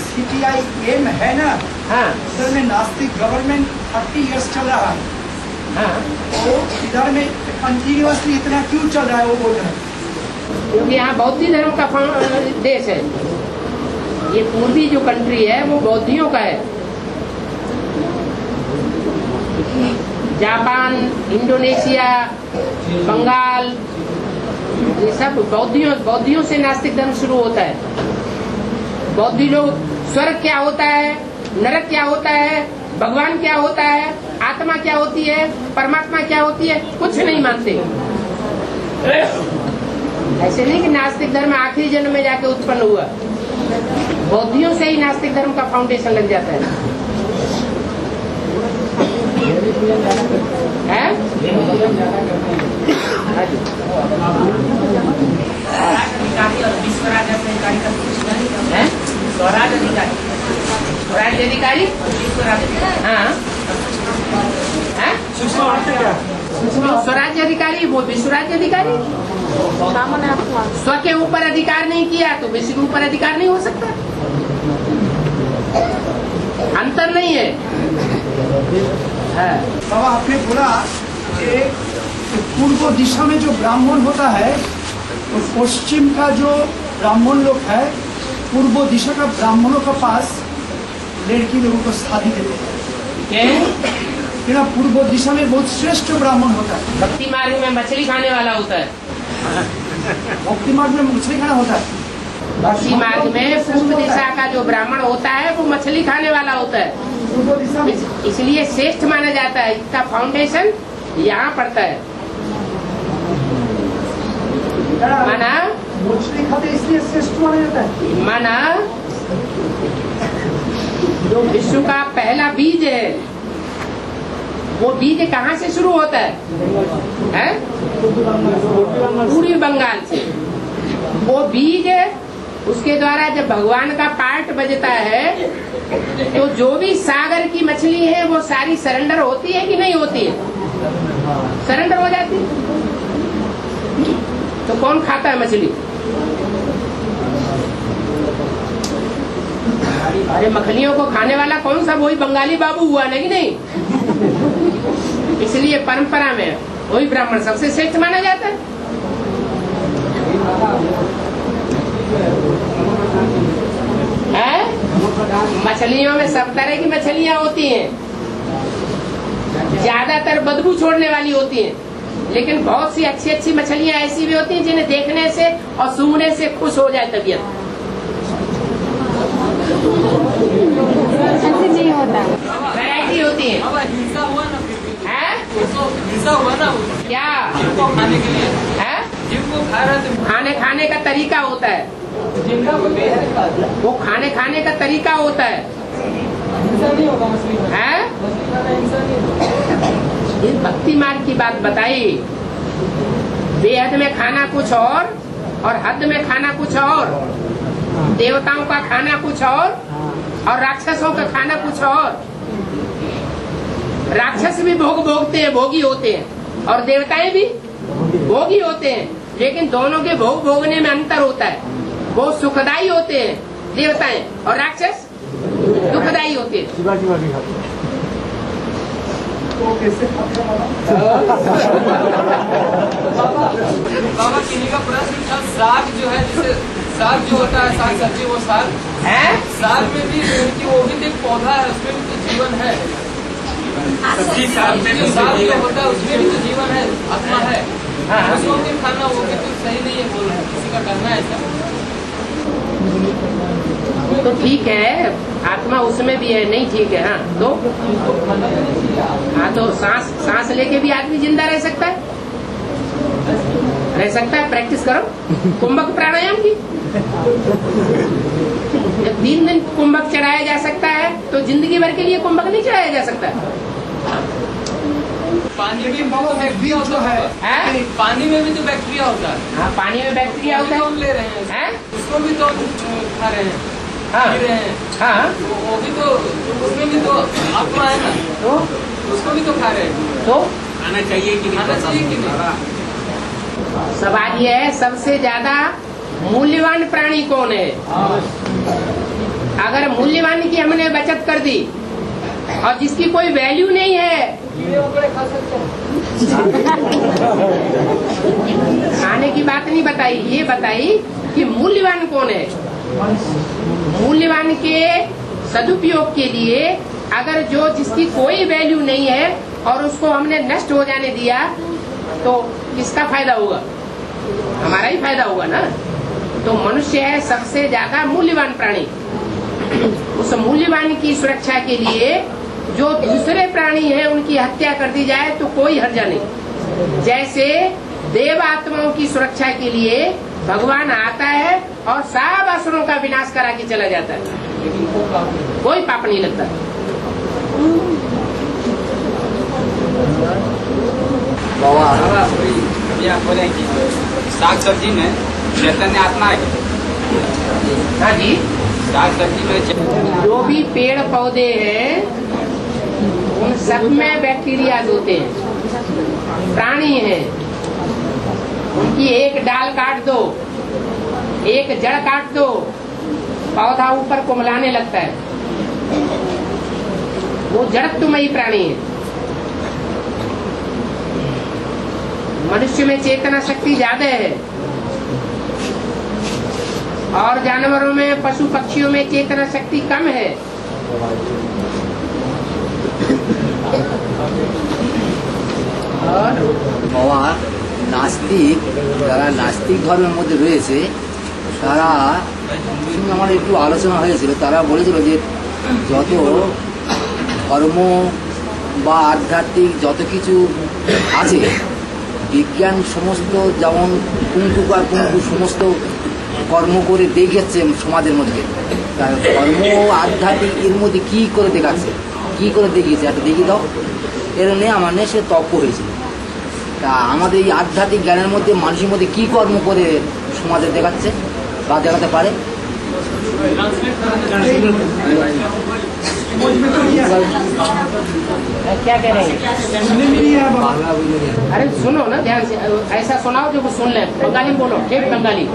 CPIM है ना, हाँ, उधर में नास्तिक गवर्नमेंट 30 इयर्स चल रहा है। हाँ, तो इधर में कंटिन्यूअसली इतना क्यों चल रहा है वो बोल रहे हैं। क्योंकि यहाँ बौद्ध धर्म का देश है। ये पूर्वी जो कंट्री है वो बौद्धियों का है। जापान, इंडोनेशिया, बंगाल, ये सब बौद्धियों से नास्तिक धर्म शुरू होता है। बौद्धि लोग स्वर्ग क्या होता है, नरक क्या होता है, भगवान क्या होता है, आत्मा क्या होती है, परमात्मा क्या होती है, कुछ नहीं मानते। ऐसे नहीं कि नास्तिक धर्म आखिरी जन्म में जाके उत्पन्न हुआ, बौद्धियों से ही नास्तिक धर्म का फाउंडेशन लग जाता है। स्वराज अधिकारी, हाँ, स्वराज्य अधिकारी, वो विश्वराज्य अधिकारी। स्व के ऊपर अधिकार नहीं किया तो विश्व के ऊपर अधिकार नहीं हो सकता। अंतर नहीं है। बाबा आपने बोला कि पूर्व दिशा में जो ब्राह्मण होता है तो पश्चिम का जो ब्राह्मण लोग है पूर्व दिशा का ब्राह्मणों के पास लड़की लोगों को शादी देते हैं। पूर्व दिशा में बहुत श्रेष्ठ ब्राह्मण होता है। भक्ति मार्ग में मछली खाने वाला होता है। भक्ति मार्ग में मछली खाना होता है। भक्ति मार्ग में पूर्व दिशा का जो ब्राह्मण होता है वो मछली खाने वाला होता है। इसलिए श्रेष्ठ माना जाता है। इसका फाउंडेशन यहाँ पड़ता है। माना मछली खाते इसलिए श्रेष्ठ माना जाता है। माना जो विश्व का पहला बीज है वो बीज कहाँ से शुरू होता है? पूर्वी बंगाल से। वो बीज उसके द्वारा जब भगवान का पार्ट बजता है तो जो भी सागर की मछली है वो सारी सरेंडर होती है कि नहीं होती है? सरेंडर हो जाती है। तो कौन खाता है मछली? अरे मछलियों को खाने वाला कौन सा? वही बंगाली बाबू हुआ ना कि नहीं? इसलिए परंपरा में वही ब्राह्मण सबसे श्रेष्ठ माना जाता है। मछलियों में सब तरह की मछलियाँ होती हैं। ज्यादातर बदबू छोड़ने वाली होती हैं, लेकिन बहुत सी अच्छी अच्छी मछलियाँ ऐसी भी होती हैं जिन्हें देखने से और सूंघने से खुश हो जाए तबीयत। नहीं होता, वैरायटी होती है। हिंसा हुआ ना क्या खाने के लिए है? जिनको खा रहे थे खाने का तरीका होता है। वो खाने का तरीका होता है। इस भक्ति मार्ग की बात बताई। बेहद में खाना कुछ और हद में खाना कुछ और। देवताओं का खाना कुछ और राक्षसों का खाना कुछ और। राक्षस भी भोगते हैं, भोगी होते हैं, और देवताएं भी भोगी होते हैं, लेकिन दोनों के भोगने में अंतर होता है। वो सुखदायी होते हैं देवताएं, और राक्षस दुखदायी होते हैं। बाबा किन्हीं का प्रश्न था, साग जो है जैसे साग जो होता है साग सब्जी, वो साग है। साग में भी वो भी एक पौधा है, उसमें भी तो जीवन है। साग जो होता है उसमें भी तो जीवन है, आत्मा है। उसको भी खाना वो भी तो सही नहीं है, बोल रहे किसी का कहना है ऐसा। तो ठीक है, आत्मा उसमें भी है, नहीं ठीक है। हाँ तो सांस लेके भी आदमी जिंदा रह सकता है। प्रैक्टिस करो कुंभक प्राणायाम की। जब 3 दिन कुंभक चढ़ाया जा सकता है तो जिंदगी भर के लिए कुंभक नहीं चढ़ाया जा सकता। पानी में तो बैक्टीरिया होता है। पानी में भी तो बैक्टीरिया होता है। हाँ, पानी में बैक्टीरिया होता है। ले रहे हैं, उसको भी तो खा रहे हैं, पी रहे हैं। हाँ, वो भी तो, उसमें भी तो आत्मा है ना, तो उसको भी तो खा रहे हैं। तो खाना चाहिए कि नहीं? सवाल ये है, सबसे ज्यादा मूल्यवान प्राणी कौन है? अगर मूल्यवान की हमने बचत कर दी और जिसकी कोई वैल्यू नहीं है, खाने की बात नहीं बताई, ये बताई कि मूल्यवान कौन है। मूल्यवान के सदुपयोग के लिए अगर जिसकी कोई वैल्यू नहीं है और उसको हमने नष्ट हो जाने दिया तो किसका फायदा होगा? हमारा ही फायदा होगा ना। तो मनुष्य है सबसे ज्यादा मूल्यवान प्राणी। उस मूल्यवान की सुरक्षा के लिए जो दूसरे प्राणी हैं उनकी हत्या कर दी जाए तो कोई हर्जा नहीं। जैसे देव आत्माओं की सुरक्षा के लिए भगवान आता है और सब असुरों का विनाश करा के चला जाता है, कोई पाप नहीं लगता। अभी आप बोले कि साग सब्जी में चैतन्य आत्मा है। हाँ जी, साग सब्जी में जो भी पेड़ पौधे हैं उन सब में बैक्टीरिया होते हैं। प्राणी हैं, उनकी एक डाल काट दो, एक जड़ काट दो, पौधा ऊपर कुमलाने लगता है। वो जड़त्वमयी प्राणी है। मनुष्य में चेतना शक्ति ज्यादा है और जानवरों में, पशु पक्षियों में चेतना शक्ति कम है। বাবা নাস্তিক, যারা নাস্তিক ধর্মের মধ্যে রয়েছে তারা সঙ্গে আমার একটু আলোচনা হয়েছিল। তারা বলেছিল যে যত ধর্ম বা আধ্যাত্মিক যত কিছু আছে, বিজ্ঞান সমস্ত যেমন কুঙ্কু বা কুঙ্কু সমস্ত কর্ম করে দেখাচ্ছে সমাজের মধ্যে, তার ধর্ম আধ্যাত্মিক এর মধ্যে কী করে দেখাচ্ছে, কী করে দেখিয়েছে একটা দেখিয়ে দাও। এর নিয়ে আমার নিয়ে সে তর্ক হয়েছিল। তা আমাদের এই আধ্যাত্মিক জ্ঞানের মধ্যে মানুষের মধ্যে কী কর্ম করে সমাজে দেখাচ্ছে বা দেখাতে পারে? क्या कह रहे हैं? अरे सुनो ना ध्यान से, ऐसा सुनाओ जो सुन ले। बंगाली बोलो, ठीक बंगाली।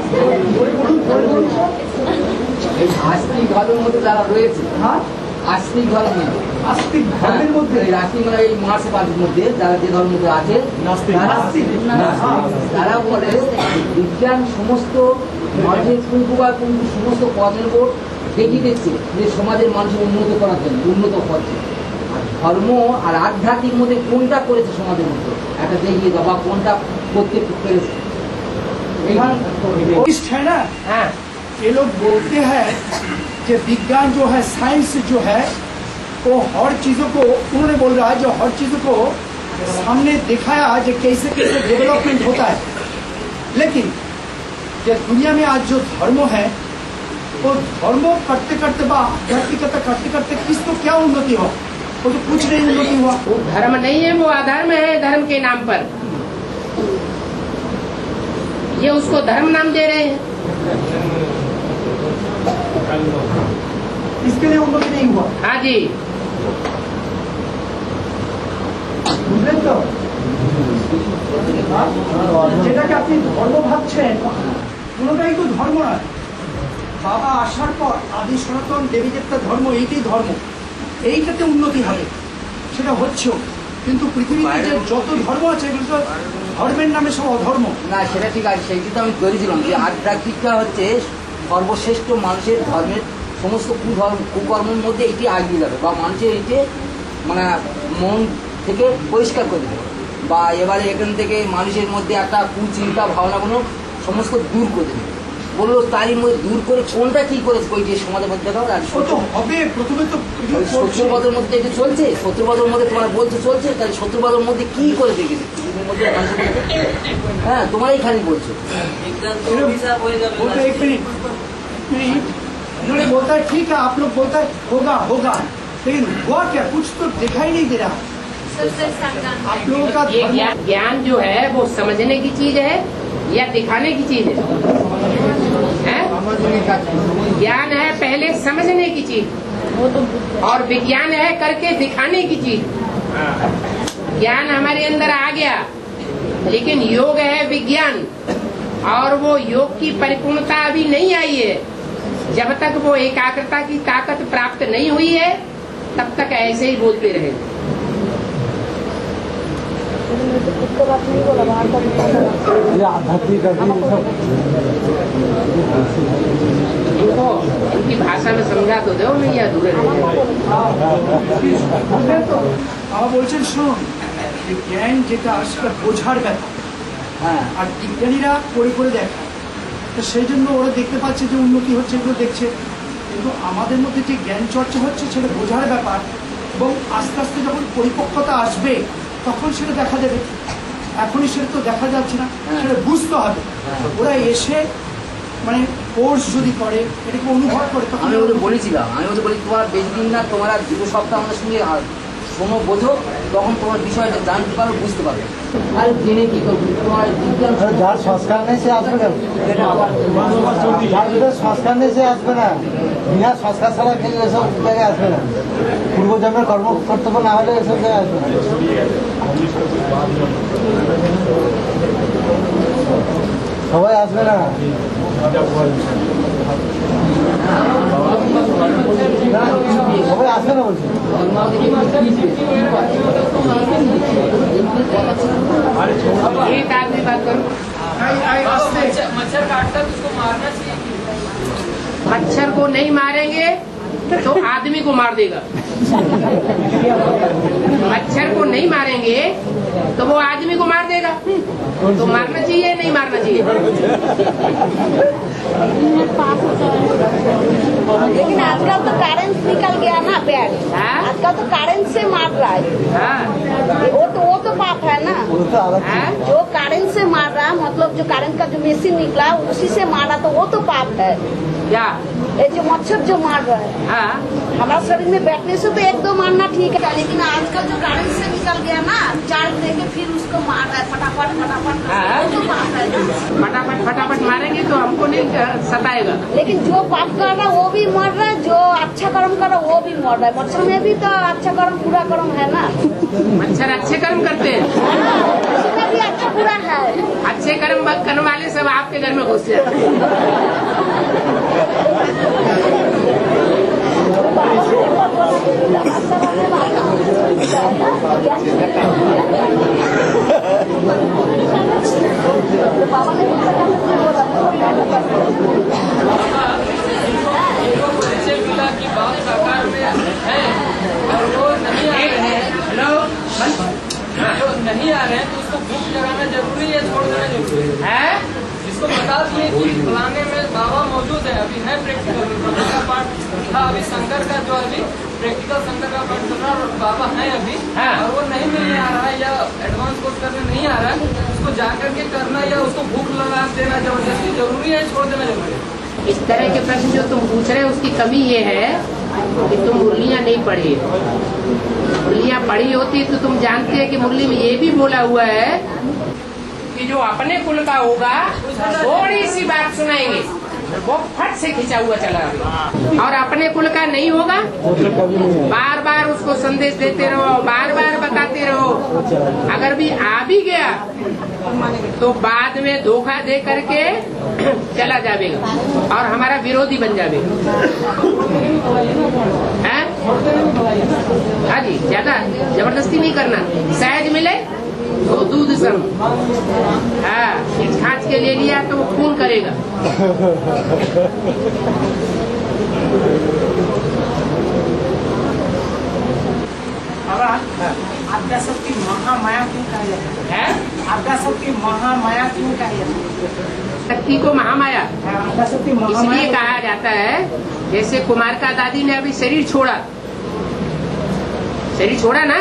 আস্তিক ধর্মের মধ্যে যারা রয়েছে, আস্তিক ধর্মের মধ্যে রাস্তিক মানে এই মার্ক্সবাদের মধ্যে যারা যে ধর্মের মধ্যে আছে তারা বলে বিজ্ঞান সমস্ত মানুষের কুঙ্কু বা কুঙ্কু সমস্ত পথের উপর দেখিয়ে দিচ্ছে যে সমাজের মানুষের উন্নত করার জন্য, উন্নত করছে। আর ধর্ম আর আধ্যাত্মিক মধ্যে কোনটা করেছে সমাজের মধ্যে একটা দেখিয়ে দাও, বা কোনটা করতে পেরেছে। है ना, ये लोग बोलते हैं कि विज्ञान जो है, साइंस जो है, वो हर चीजों को, उन्होंने बोल रहा है जो हर चीजों को सामने दिखाया जो कैसे कैसे डेवलपमेंट होता है। लेकिन जो दुनिया में आज जो धर्म है वो धर्म करते करते बा आध्यात्मिकता करते करते किसको क्या उन्नति हो, वो तो कुछ नहीं उन्नति हुआ। वो धर्म नहीं है, वो अधर्म है धर्म के नाम पर। ये उसको धर्म नाम दे रहे हैं। इसके लिए उन्नति नहीं हुआ। हाँ जी, বুঝলেন তো? যেটাকে আপনি ধর্ম ভাবছেন কোনোটাই তো ধর্ম নয়। বাবা আসার পর আদি সনাতন দেবী দেবতা ধর্ম, এইটাই ধর্ম, এইটাতে উন্নতি হবে, সেটা হচ্ছেও। কিন্তু পৃথিবীতে যে যত ধর্ম আছে এগুলো তো ধর্মের নামে সব অধর্ম। না, সেটা ঠিক আছে, সেইটি তো আমি বলেছিলাম যে আধ্যাত্মিকটা হচ্ছে সর্বশ্রেষ্ঠ মানুষের ধর্মের সমস্ত কুকর্মের মধ্যে এটি আগিয়ে যাবে, বা মানুষের এটি মানে মন থেকে পরিষ্কার করে দেবে, বা এবারে এখান থেকে মানুষের মধ্যে একটা কুচিন্তা ভাবনাগুলো সমস্ত দূর করে দেবে। বললো তারই মধ্যে দূর করে কোনটা কি করে কইটি সমাজের মধ্যে দেখাও আর ও তো হবে প্রথমে তো শত্রুবাদের মধ্যে এটা চলছে, শত্রুবাদের মধ্যে তোমরা বলছো চলছে, তাহলে শত্রুবাদের মধ্যে কি করে দেখেছে হ্যাঁ তোমারই খালি বলছো। उन्होंने बोलता है ठीक है, आप लोग बोलता है होगा होगा, लेकिन हुआ क्या, कुछ तो दिखाई नहीं दे रहा। आप लोगों का ये ज्ञान जो है वो समझने की चीज है या दिखाने की चीज है? ज्ञान है पहले समझने की चीज, और विज्ञान है करके दिखाने की चीज। ज्ञान हमारे अंदर आ गया, लेकिन योग है विज्ञान, और वो योग की परिपूर्णता अभी नहीं आई है। जब तक वो एकाग्रता की ताकत प्राप्त नहीं हुई है तब तक ऐसे ही बोलते रहे। उनकी भाषा में समझा तो दो नहीं, अधूरे আমার বলছেন শুনুন, জ্ঞান যেটা সেটা বোঝার ব্যাপার, আর বিজ্ঞানীরা করে করে দেখায়, তো সেই জন্য ওরা দেখতে পাচ্ছে যে উন্নতি হচ্ছে, এগুলো দেখছে। কিন্তু আমাদের মধ্যে যে জ্ঞান চর্চা হচ্ছে সেটা বোঝার ব্যাপার, এবং আস্তে আস্তে যখন পরিপক্কতা আসবে তখন সেটা দেখা যাবে। এখনই সেটা তো দেখা যাচ্ছে না, সেটা বুঝতে হবে। ওরা এসে মানে কোর্স যদি করে, এটাকে অনুভব করে, আমি ওদের বলেছিলাম, বলি তোমার বেশি দিন না, তোমার আর 2 সপ্তাহ আমাদের সঙ্গে শোনো বোঝো, তখন তোমার বিষয়টা জানতে পারো, বুঝতে পারবে। আর জেনে কি করবো, তোমার যার সংস্কার নেই সে আসবে না, যার সংস্কার নেই সে আসবে না, বিনা সংস্কার ছাড়া কিন্তু এসব জায়গায় আসবে না, পূর্বজন্মের কর্ম কর্তব্য না হলে এসব জায়গায় আসবে না। সবাই আসবে না, সবাই আসবে না বলছি। एक आदमी बात करो, मच्छर काटता है तो उसको मारना चाहिए। मच्छर को नहीं मारेंगे तो आदमी को मार देगा। मच्छर को नहीं मारेंगे तो वो आदमी को मार देगा। तो मारना चाहिए नहीं मारना चाहिए? लेकिन आजकल तो करंट निकल गया ना पैर, आजकल तो करंट से मार रहा है। वो तो पाप है ना, जो करंट से मार रहा है, मतलब जो करंट का जो मशीन निकला उसी से मारा, तो वो तो पाप है। क्या ये जो मच्छर जो मार रहा है, हमारे शरीर में बैठने से तो 1-2 मारना ठीक है, लेकिन आजकल जो करंट से निकल गया ना, चार्ज देके फिर उसको मार रहा है फटाफट फटाफट, तो पाप है ना। फटाफट फटाफट मारेंगे तो हमको नहीं सताएगा। लेकिन जो पाप कर रहा है वो भी मर रहा है, जो अच्छा कर्म कर रहा है वो भी मर रहा है। मच्छर में भी तो अच्छा कर्म पूरा कर्म है ना, मच्छर अच्छे कर्म करते हैं, उसमें भी अच्छा पूरा है। अच्छे कर्म करने वाले सब आपके घर में घुस जाते हैं। की बात साकार में है और वो नहीं आ रहे हैं, हेलो जो नहीं आ रहे हैं तो उसको भूख लगाना जरूरी है, छोड़ देना जरूरी है। इसको बता दिए कि फलाने में बाबा मौजूद है, अभी है प्रैक्टिकल का पार्ट था, अभी शंकर का जो अभी प्रैक्टिकल शंकर का पार्ट चल रहा है, बाबा है अभी, और वो नहीं मिलने आ रहा है या एडवांस कोर्स करने नहीं आ रहा है, उसको जाकर के करना या उसको भूख लगा देना जबरदस्ती जरूरी है, छोड़ देना जरूरी है। इस तरह के प्रश्न जो तुम पूछ रहे हो उसकी कमी ये है कि तुम मुरलियाँ नहीं पढ़ी। मुरलियाँ पढ़ी होती तो तुम जानते हैं कि मुरली में ये भी बोला हुआ है कि जो अपने कुल का होगा थोड़ी सी बात सुनाएंगे वो फट से खिंचा हुआ चला गया, और अपने कुल का नहीं होगा बार बार उसको संदेश देते रहो, बार बार बताते रहो। अगर भी आ भी गया तो बाद में धोखा दे करके चला जाएगा और हमारा विरोधी बन जाएगा। हाँ जी, ज्यादा जबरदस्ती नहीं करना, सहज मिले तो दूध सम। हाँ, छाछ के ले लिया तो वो खून करेगा। अब आद्या शक्ति महामाया क्यों कहा जाता है? आद्या शक्ति महामाया क्यों कहा जाता है? शक्ति को महामाया आद्या शक्ति इसलिए कहा जाता है, जैसे कुमारका दादी ने अभी शरीर छोड़ा ना,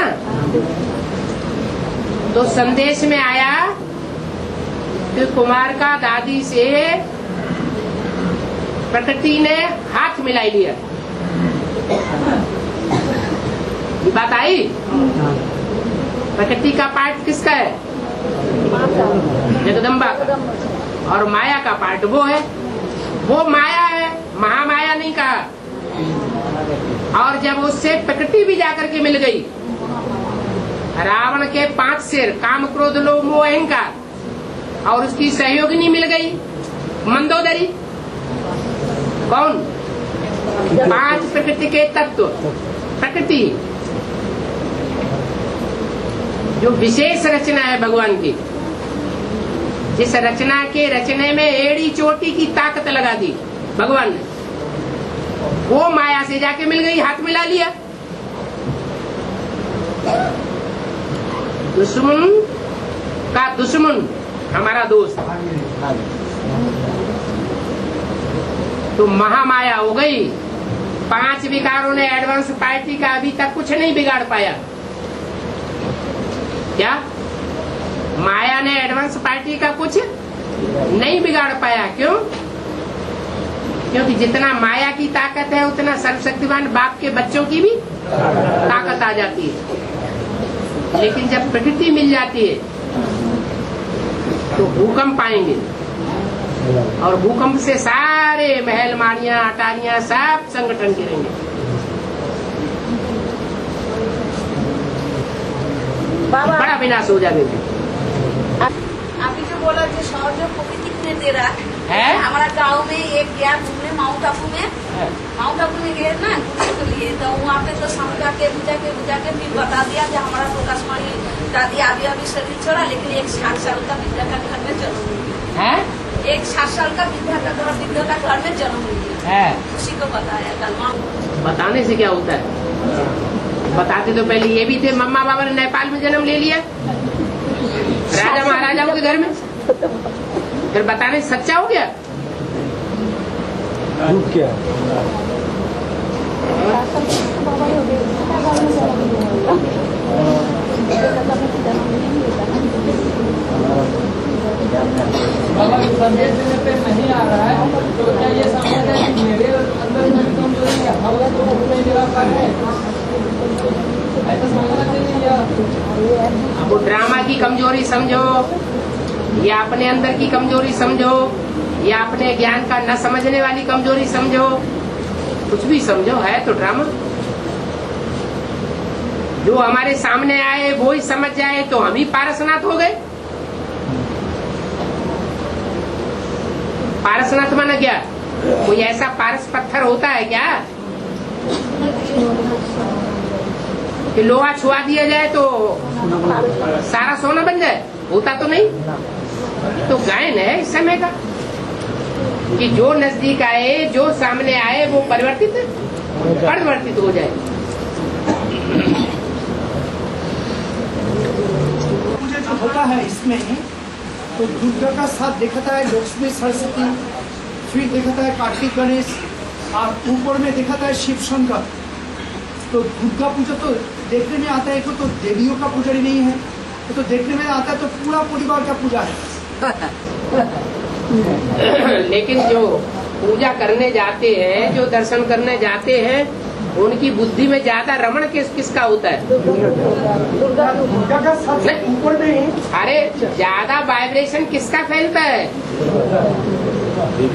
तो संदेश में आया कि कुमारका दादी से प्रकृति ने हाथ मिला लिया। ये बात आई। प्रकृति का पार्ट किसका है? जगदम्बा का। और माया का पार्ट वो है, वो माया है, महामाया नहीं कहा। और जब उससे प्रकृति भी जाकर के मिल गई, रावण के 5 सिर काम क्रोध लोभ मोह अहंकार, और उसकी सहयोगिनी मिल गई मंदोदरी। कौन? 5 प्रकृति के तत्व। प्रकृति जो विशेष रचना है भगवान की, जिस रचना के रचने में एड़ी चोटी की ताकत लगा दी भगवान ने, वो माया से जाके मिल गई, हाथ मिला लिया। दुश्मन का दुश्मन हमारा दोस्त, तो महामाया हो गई। 5 विकारों ने एडवांस पार्टी का अभी तक कुछ नहीं बिगाड़ पाया। क्या माया ने एडवांस पार्टी का कुछ नहीं बिगाड़ पाया? क्यों? क्योंकि जितना माया की ताकत है उतना सर्वशक्तिमान बाप के बच्चों की भी ताकत आ जाती है। लेकिन जब प्रकृति मिल जाती है तो भूकंप आएंगे, और भूकंप से सारे महल माड़ियां अटारियां सब संगठन गिरेंगे। बड़ा विनाश हो जाएगा। अभी जो बोला जो सहयोग प्रकृति ने दे रहा है, हमारा गांव में एक गया घूमने माउंट आबू में गए ना घूमने के लिए, तो वहाँ पे तो समझा के बुझा के फिर बता दिया कि हमारा प्रकाशमणि दादी अभी शरीर छोड़ा, लेकिन एक 60 साल का विद्या का घर में जन्म हुई है। एक 60 साल का विद्या का घर में जन्म हुई है, उसी को बताया कल। बताने से क्या होता है? बताते तो पहले ये भी थे, मम्मा बाबा ने नेपाल में जन्म ले लिया राजा महाराजाओं के घर में, फिर बताने से सच्चा हो गया? क्या बाबा संदेश देने पे नहीं आ रहा है, तो क्या ये समझ है कि मेरे अंदर में कमजोरी है, हम तो नहीं मिला पा रहे, ऐसा समझना चाहिए? अब वो ड्रामा की कमजोरी समझो, या अपने अंदर की कमजोरी समझो, या अपने ज्ञान का न समझने वाली कमजोरी समझो, कुछ भी समझो, है तो ड्रामा। जो हमारे सामने आए वो ही समझ जाए तो हम ही पारसनाथ हो गए। पारसनाथ माना क्या? कोई ऐसा पारस पत्थर होता है क्या कि लोहा छुआ दिया जाए तो सारा सोना बन जाए? होता तो नहीं। तो गायन है इस समय का कि जो नजदीक आए, जो सामने आए, वो परिवर्तित हो जाए। मुझे जो होता है इसमें, तो दुर्गा का साथ दिखाता है लक्ष्मी सरस्वती, फिर दिखाता है कार्तिक गणेश, और ऊपर में दिखाता है शिव शंकर। तो दुर्गा पूजा तो देखने में आता है, तो देवियों का पुजारी नहीं है, तो देखने में आता है तो पूरा परिवार का पूजा है। लेकिन जो पूजा करने जाते हैं, जो दर्शन करने जाते हैं, उनकी बुद्धि में ज्यादा रमण किसका होता है? दुर्गा का सबसे ऊपर में। अरे ज्यादा वाइब्रेशन किसका फैलता है?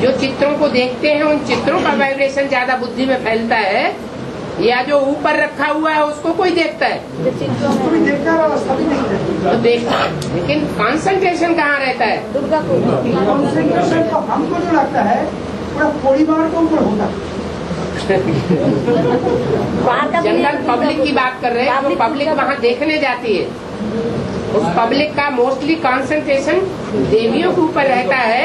जो चित्रों को देखते हैं उन चित्रों का वाइब्रेशन ज्यादा बुद्धि में फैलता है, या जो ऊपर रखा हुआ है उसको कोई देखता है? तो देखता है, लेकिन कंसंट्रेशन कहाँ रहता है? दुर्गा को। कंसंट्रेशन तो हमको जो लगता है पूरा परिवार को ऊपर होता है। जनरल पब्लिक की बात कर रहे हैं। वो पब्लिक वहाँ देखने जाती है, उस पब्लिक का मोस्टली कंसंट्रेशन देवियों के ऊपर रहता है,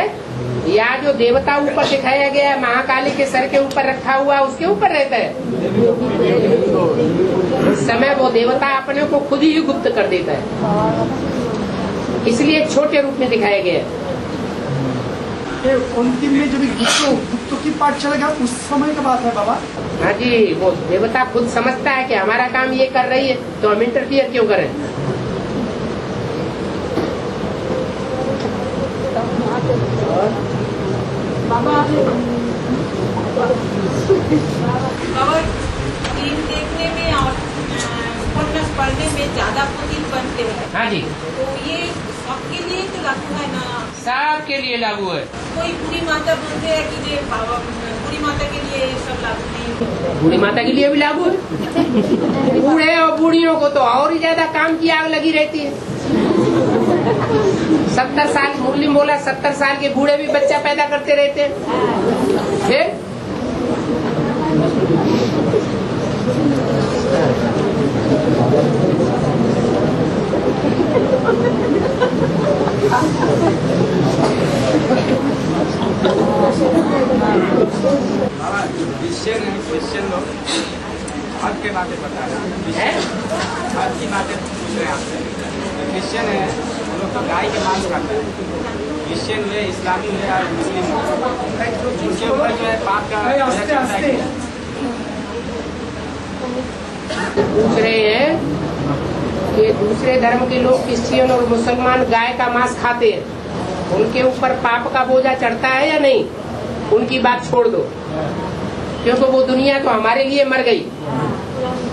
या जो देवता ऊपर दिखाया गया है महाकाली के सर के ऊपर रखा हुआ उसके ऊपर रहता है। उस समय वो देवता अपने को खुद ही गुप्त कर देता है, इसलिए छोटे रूप में दिखाया गया है। अंतिम में जब गुप्तों की पाठ चलेगा उस समय का बात है बाबा। हाँ जी, वो देवता खुद समझता है कि हमारा काम ये कर रही है तो हम इंटरफियर क्यों करें। बाबा टीम देखने में और उपन्यास पढ़ने में ज्यादा पुतिल बनते हैं। हाँ जी, तो ये सबके लिए तो लागू है ना? सबके लिए लागू है। कोई बूढ़ी माता बोलते हैं कि ये बूढ़ी माता के लिए ये सब लागू नहीं। बूढ़ी माता के लिए भी लागू है। बूढ़े और बूढ़ियों को तो और ही ज्यादा काम की आग लगी रहती है। 70 साल मुरली बोला, 70 साल के बूढ़े भी बच्चा पैदा करते रहते हैं। फिर क्वेश्चन लोग हद के नाते बता रहे हैं, हद की नाते पूछ रहे हैं आपसे। क्रिश्चियन है वो लोग तो गाय के मांस खाते हैं, क्रिश्चियन हुए, इस्लामी हुए और मुस्लिम हुए, उनके ऊपर जो है पाप का पूछ रहे हैं कि दूसरे धर्म के लोग क्रिश्चियन और मुसलमान गाय का मांस खाते हैं, उनके ऊपर पाप का बोझा चढ़ता है या नहीं? उनकी बात छोड़ दो, क्योंकि वो दुनिया तो हमारे लिए मर गई।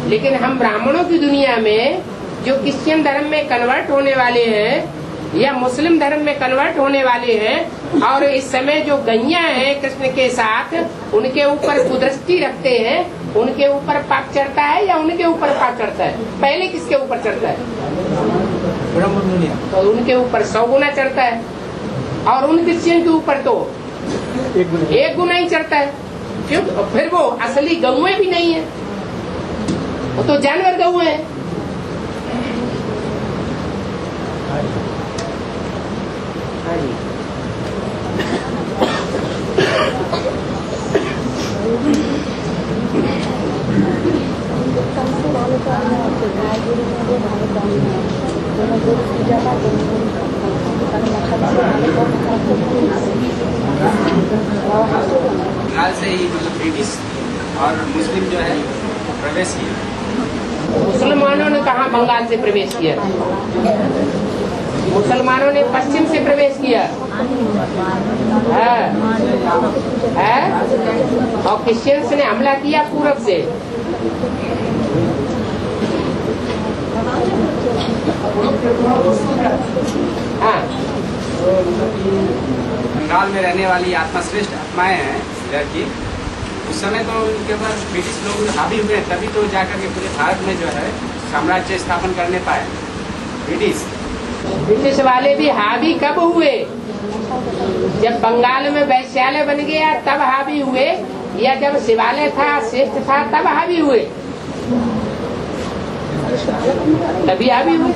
लेकिन हम ब्राह्मणों की दुनिया में जो क्रिश्चियन धर्म में कन्वर्ट होने वाले हैं या मुस्लिम धर्म में कन्वर्ट होने वाले हैं और इस समय जो गैया हैं कृष्ण के साथ, उनके ऊपर कुदृष्टि रखते हैं, उनके ऊपर पाप चढ़ता है या उनके ऊपर पाप चढ़ता है? पहले किसके ऊपर चढ़ता है? तो उनके ऊपर 100 गुना चढ़ता है, और उन क्रिश्चियन के ऊपर तो 1 गुना ही चढ़ता है। क्यों? फिर वो असली गौएं भी नहीं है, वो तो जानवर गौएं हैं। फिलहाल से ही मतलब ब्रिटिश और मुस्लिम जो है प्रवेश किया। मुसलमानों ने कहाँ बंगाल से प्रवेश किया? मुसलमानों ने पश्चिम से प्रवेश किया है? और क्रिश्चियंस ने हमला किया पूरब से। हाँ, बंगाल में रहने वाली आत्माश्रेष्ठ आत्माएं हैं इधर की, उस समय तो उनके पास ब्रिटिश लोग हावी हुए, तभी तो जाकर के पूरे भारत में जो है साम्राज्य स्थापन करने पाए ब्रिटिश वाले भी हावी कब हुए? जब बंगाल में वैश्यालय बन गया तब हावी हुए, या जब शिवालय था, श्रेष्ठ था, तब हावी हुए? तभी हावी हुए।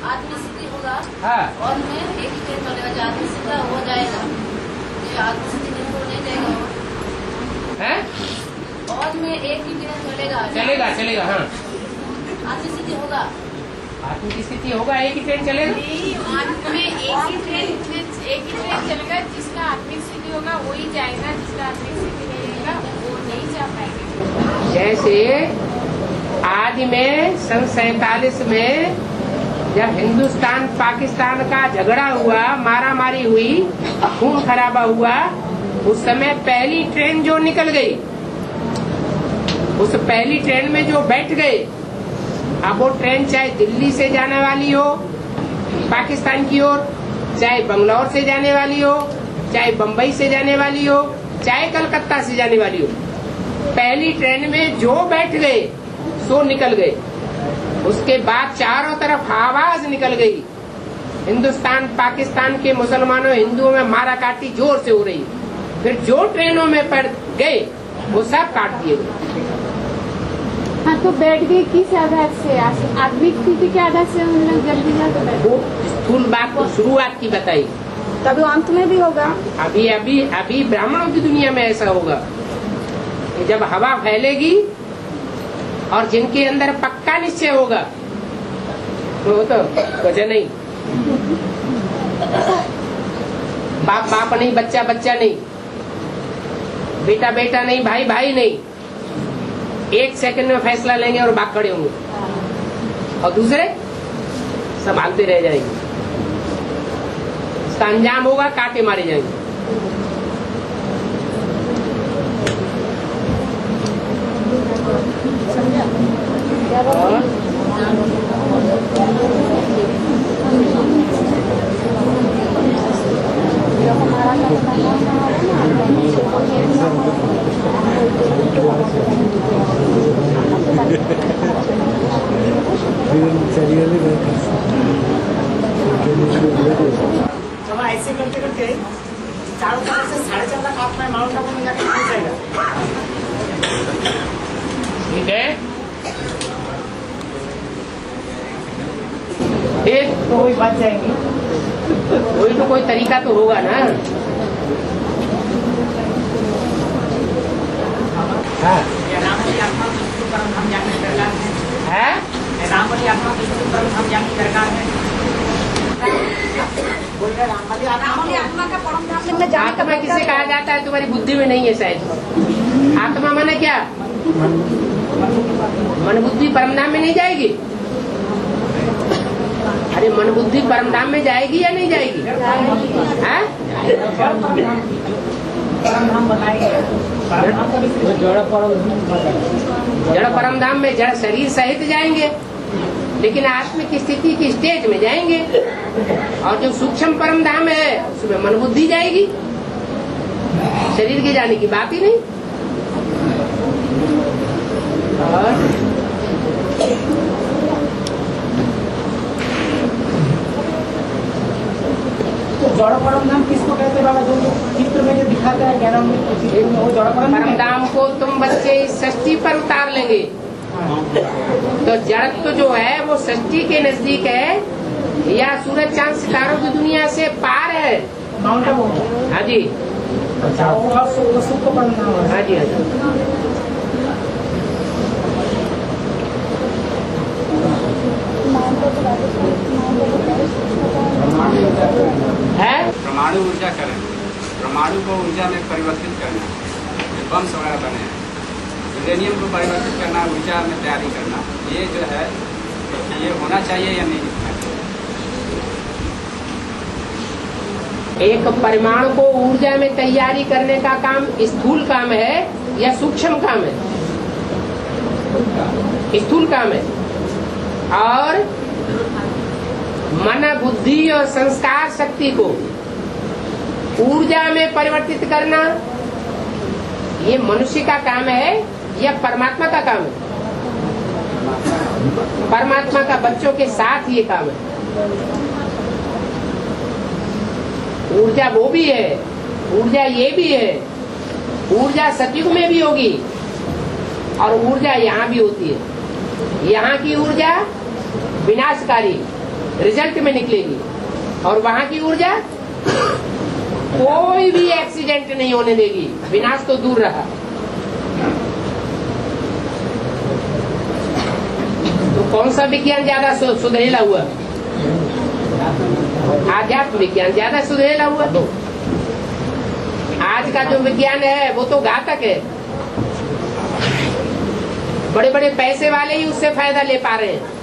आत्मसिद्धि होगा और में एक ही ट्रेन चलेगा, जो आत्मसिद्ध हो जाएगा, जो आत्मसिद्धि नहीं हो जाएगा और में एक ही ट्रेन चलेगा। हाँ, आत्मसिद्धि होगा, आत्मसिद्धि होगा, एक ही ट्रेन चलेगा। में एक ही ट्रेन चलेगा, जिसका आत्मिक सिद्धि होगा वही जाएगा, जिसका आत्मिक सिद्धि नहीं होगा वो नहीं जा पाएगा। जैसे आज में सन 47 में जब हिंदुस्तान पाकिस्तान का झगड़ा हुआ, मारा मारी हुई, खून खराबा हुआ, उस समय पहली ट्रेन जो निकल गई, उस पहली ट्रेन में जो बैठ गए, अब वो ट्रेन चाहे दिल्ली से जाने वाली हो पाकिस्तान की ओर, चाहे बंगलौर से जाने वाली हो, चाहे बम्बई से जाने वाली हो, चाहे कलकत्ता से जाने वाली हो, पहली ट्रेन में जो बैठ गए सो निकल गए, उसके बाद चारों तरफ आवाज निकल गई, हिंदुस्तान पाकिस्तान के मुसलमानों हिंदुओं में मारा काटी जोर से हो रही। फिर जो ट्रेनों में पड़ गए वो सब काट दिए गए। हाँ, तो बैठ गए किस आधार से? आत्मिक स्थिति के आधार से हम लोग जल्दी जाते बैठ? वो स्थूल बात को शुरुआत की बताई, तभी अंत में भी होगा। अभी अभी अभी ब्राह्मणों की दुनिया में ऐसा होगा कि जब हवा फैलेगी और जिनके अंदर पक्का निश्चय होगा तो वजह नहीं, बाप बाप नहीं, बच्चा बच्चा नहीं, बेटा बेटा नहीं, भाई भाई नहीं, एक सेकंड में फैसला लेंगे और भाग खड़े होंगे और दूसरे संभालते रह जाएंगे। इसका अंजाम होगा कांटे मारे जाएंगे। चलो ऐसे करते करते चारों तरफ से 4.5 लाख आत्माएं माउंट आबू में जाके पहुंच जाएगा। ठीक है, एक तो वही बच जाएंगे। कोई तो कोई तरीका तो होगा ना। हाँ, राम वाली आत्मा की परम धाम जाने की दरकार है, राम वाली आत्मा की परम धाम जाने की दरकार है। आत्मा का परम धाम में जाने का आत्मा किसे कहा जाता है? तुम्हारी बुद्धि में नहीं है शायद। आत्मा माने क्या? मन बुद्धि परमधाम में नहीं जाएगी? अरे मन बुद्धि परमधाम में जाएगी या नहीं जाएगी? जड़ परमधाम में जड़ शरीर सहित जाएंगे, लेकिन आत्मिक स्थिति की स्टेज में जाएंगे। और जो सूक्ष्म परमधाम है उसमें मन बुद्धि जाएगी, शरीर के जाने की बात ही नहीं। और तो जड़ परमधाम किसको कहते हैं बाबा? जो चित्र में जो दिखाता है ज्ञान में, वो जड़ परमधाम को तुम बच्चे इस षष्ठी पर उतार लेंगे तो जड़त्व जो है वो षष्ठी के नजदीक है या सूरज चांद सितारों की दुनिया से पार है। माउंट आबू। हाँ जी, अच्छा, वो सुख को परमधाम है। हाँ जी, हाँ जी। है परमाणु ऊर्जा करें, परमाणु को ऊर्जा में परिवर्तित करना, बम्स वगैरह बने हैं, यूरेनियम को परिवर्तित करना, ऊर्जा में तैयारी करना, ये जो है ये होना चाहिए या नहीं? एक परमाणु को ऊर्जा में तैयारी करने का काम स्थूल काम है या सूक्ष्म काम है? स्थूल काम है। और मन बुद्धि और संस्कार शक्ति को ऊर्जा में परिवर्तित करना ये मनुष्य का काम है या परमात्मा का काम है? परमात्मा का बच्चों के साथ ये काम है। ऊर्जा वो भी है, ऊर्जा ये भी है। ऊर्जा सतयुग में भी होगी और ऊर्जा यहाँ भी होती है। यहाँ की ऊर्जा विनाशकारी रिजल्ट में निकलेगी और वहाँ की ऊर्जा कोई भी एक्सीडेंट नहीं होने देगी, विनाश तो दूर रहा। तो कौन सा विज्ञान ज्यादा सुधरेला हुआ? आध्यात्म विज्ञान ज्यादा सुधरेला हुआ। आज का जो विज्ञान है वो तो घातक है। बड़े बड़े पैसे वाले ही उससे फायदा ले पा रहे हैं।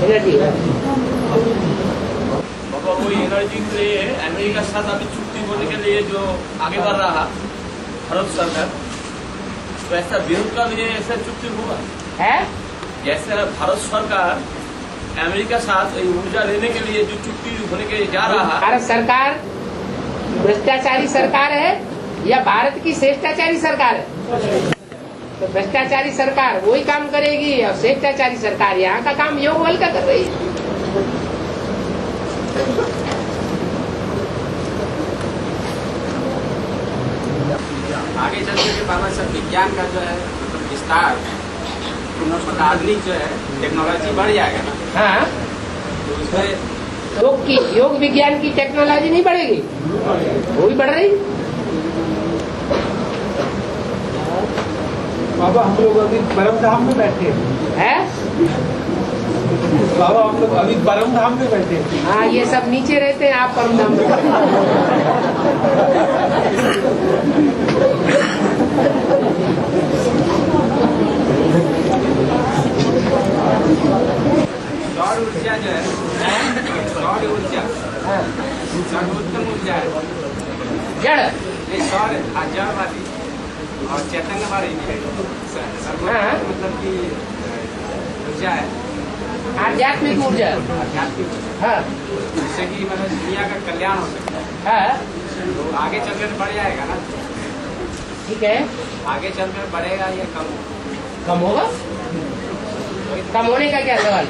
एनर्जी बाबा, वो एनर्जी के लिए अमेरिका के साथ अभी चुक्ति होने के लिए जो आगे बढ़ रहा भारत सरकार, तो ऐसा विरोध का लिए ऐसा चुक्ति हुआ है? जैसे भारत सरकार अमेरिका साथ ऊर्जा लेने के लिए जो चुक्ति होने के जा रहा है। भारत सरकार भ्रष्टाचारी सरकार है या भारत की श्रेष्ठाचारी सरकार है? तो भ्रष्टाचारी सरकार वही काम करेगी और श्रेष्ठाचारी सरकार यहाँ का काम योग बल का कर रही है। आगे चल के बाबा सब विज्ञान का जो है विस्तार, आधुनिक जो है टेक्नोलॉजी बढ़ जाएगा ना। हाँ, तो उसमें योग विज्ञान की टेक्नोलॉजी नहीं बढ़ेगी, वो भी बढ़ रही। बाबा हम लोग अभी परम धाम में बैठे हैं। बाबा हम लोग अभी परम धाम में बैठे हैं। हाँ, ये सब नीचे रहते हैं, आप परम धाम में। सौर ऊर्जा जो है, सौर ऊर्जा सर्वोत्तम ऊर्जा है। जड़ सौर जड़ वाली और चैतन्य वाली सर्वोत्तम मतलब की ऊर्जा है, आध्यात्मिक ऊर्जा। आध्यात्मिक, हाँ, जिससे कि मतलब दुनिया का कल्याण हो सकता है। हाँ, तो आगे चलकर बढ़ जाएगा ना। ठीक है, आगे चलकर बढ़ेगा या कम होगा? कम होने का क्या सवाल?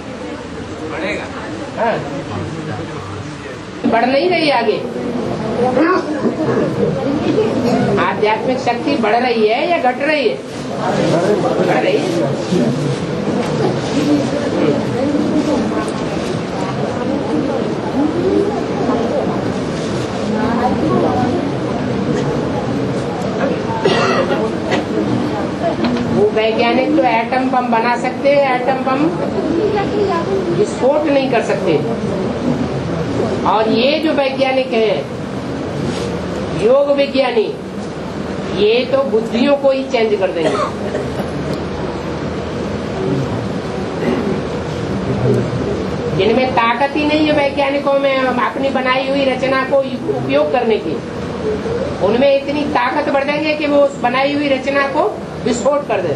बढ़ेगा। हाँ, बढ़ नहीं रही आगे। आध्यात्मिक शक्ति बढ़ रही है या घट रही है? बढ़ रही है। वो वैज्ञानिक तो एटम बम बना सकते हैं, एटम बम विस्फोट नहीं कर सकते। और ये जो वैज्ञानिक है, योग विज्ञानी, ये तो बुद्धियों को ही चेंज कर देंगे। जिनमें ताकत ही नहीं है वैज्ञानिकों में अपनी बनाई हुई रचना को उपयोग करने की, उनमें इतनी ताकत बढ़ देंगे कि वो उस बनाई हुई रचना को विस्फोट कर दे।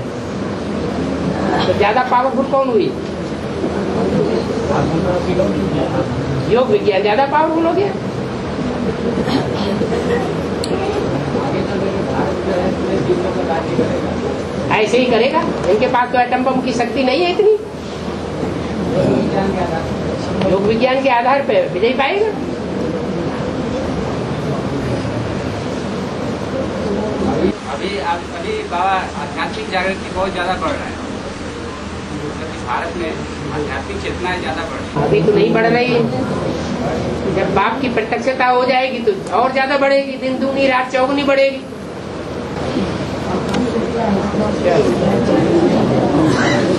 तो ज्यादा पावरफुल कौन हुई? योग विज्ञान ज्यादा पावरफुल हो गया। ऐसे ही करेगा, इनके पास तो एटम बम की शक्ति नहीं है इतनी। योग विज्ञान के आधार पर विजय पाएगा। अभी बाबा आध्यात्मिक जागृति बहुत ज्यादा बढ़ रहा है भारत में, आध्यात्मिक चेतना ज्यादा बढ़ रही है। अभी तो नहीं बढ़ रही है, जब बाप की प्रत्यक्षता हो जाएगी तो और ज्यादा बढ़ेगी, दिन दूनी रात चौगुनी बढ़ेगी।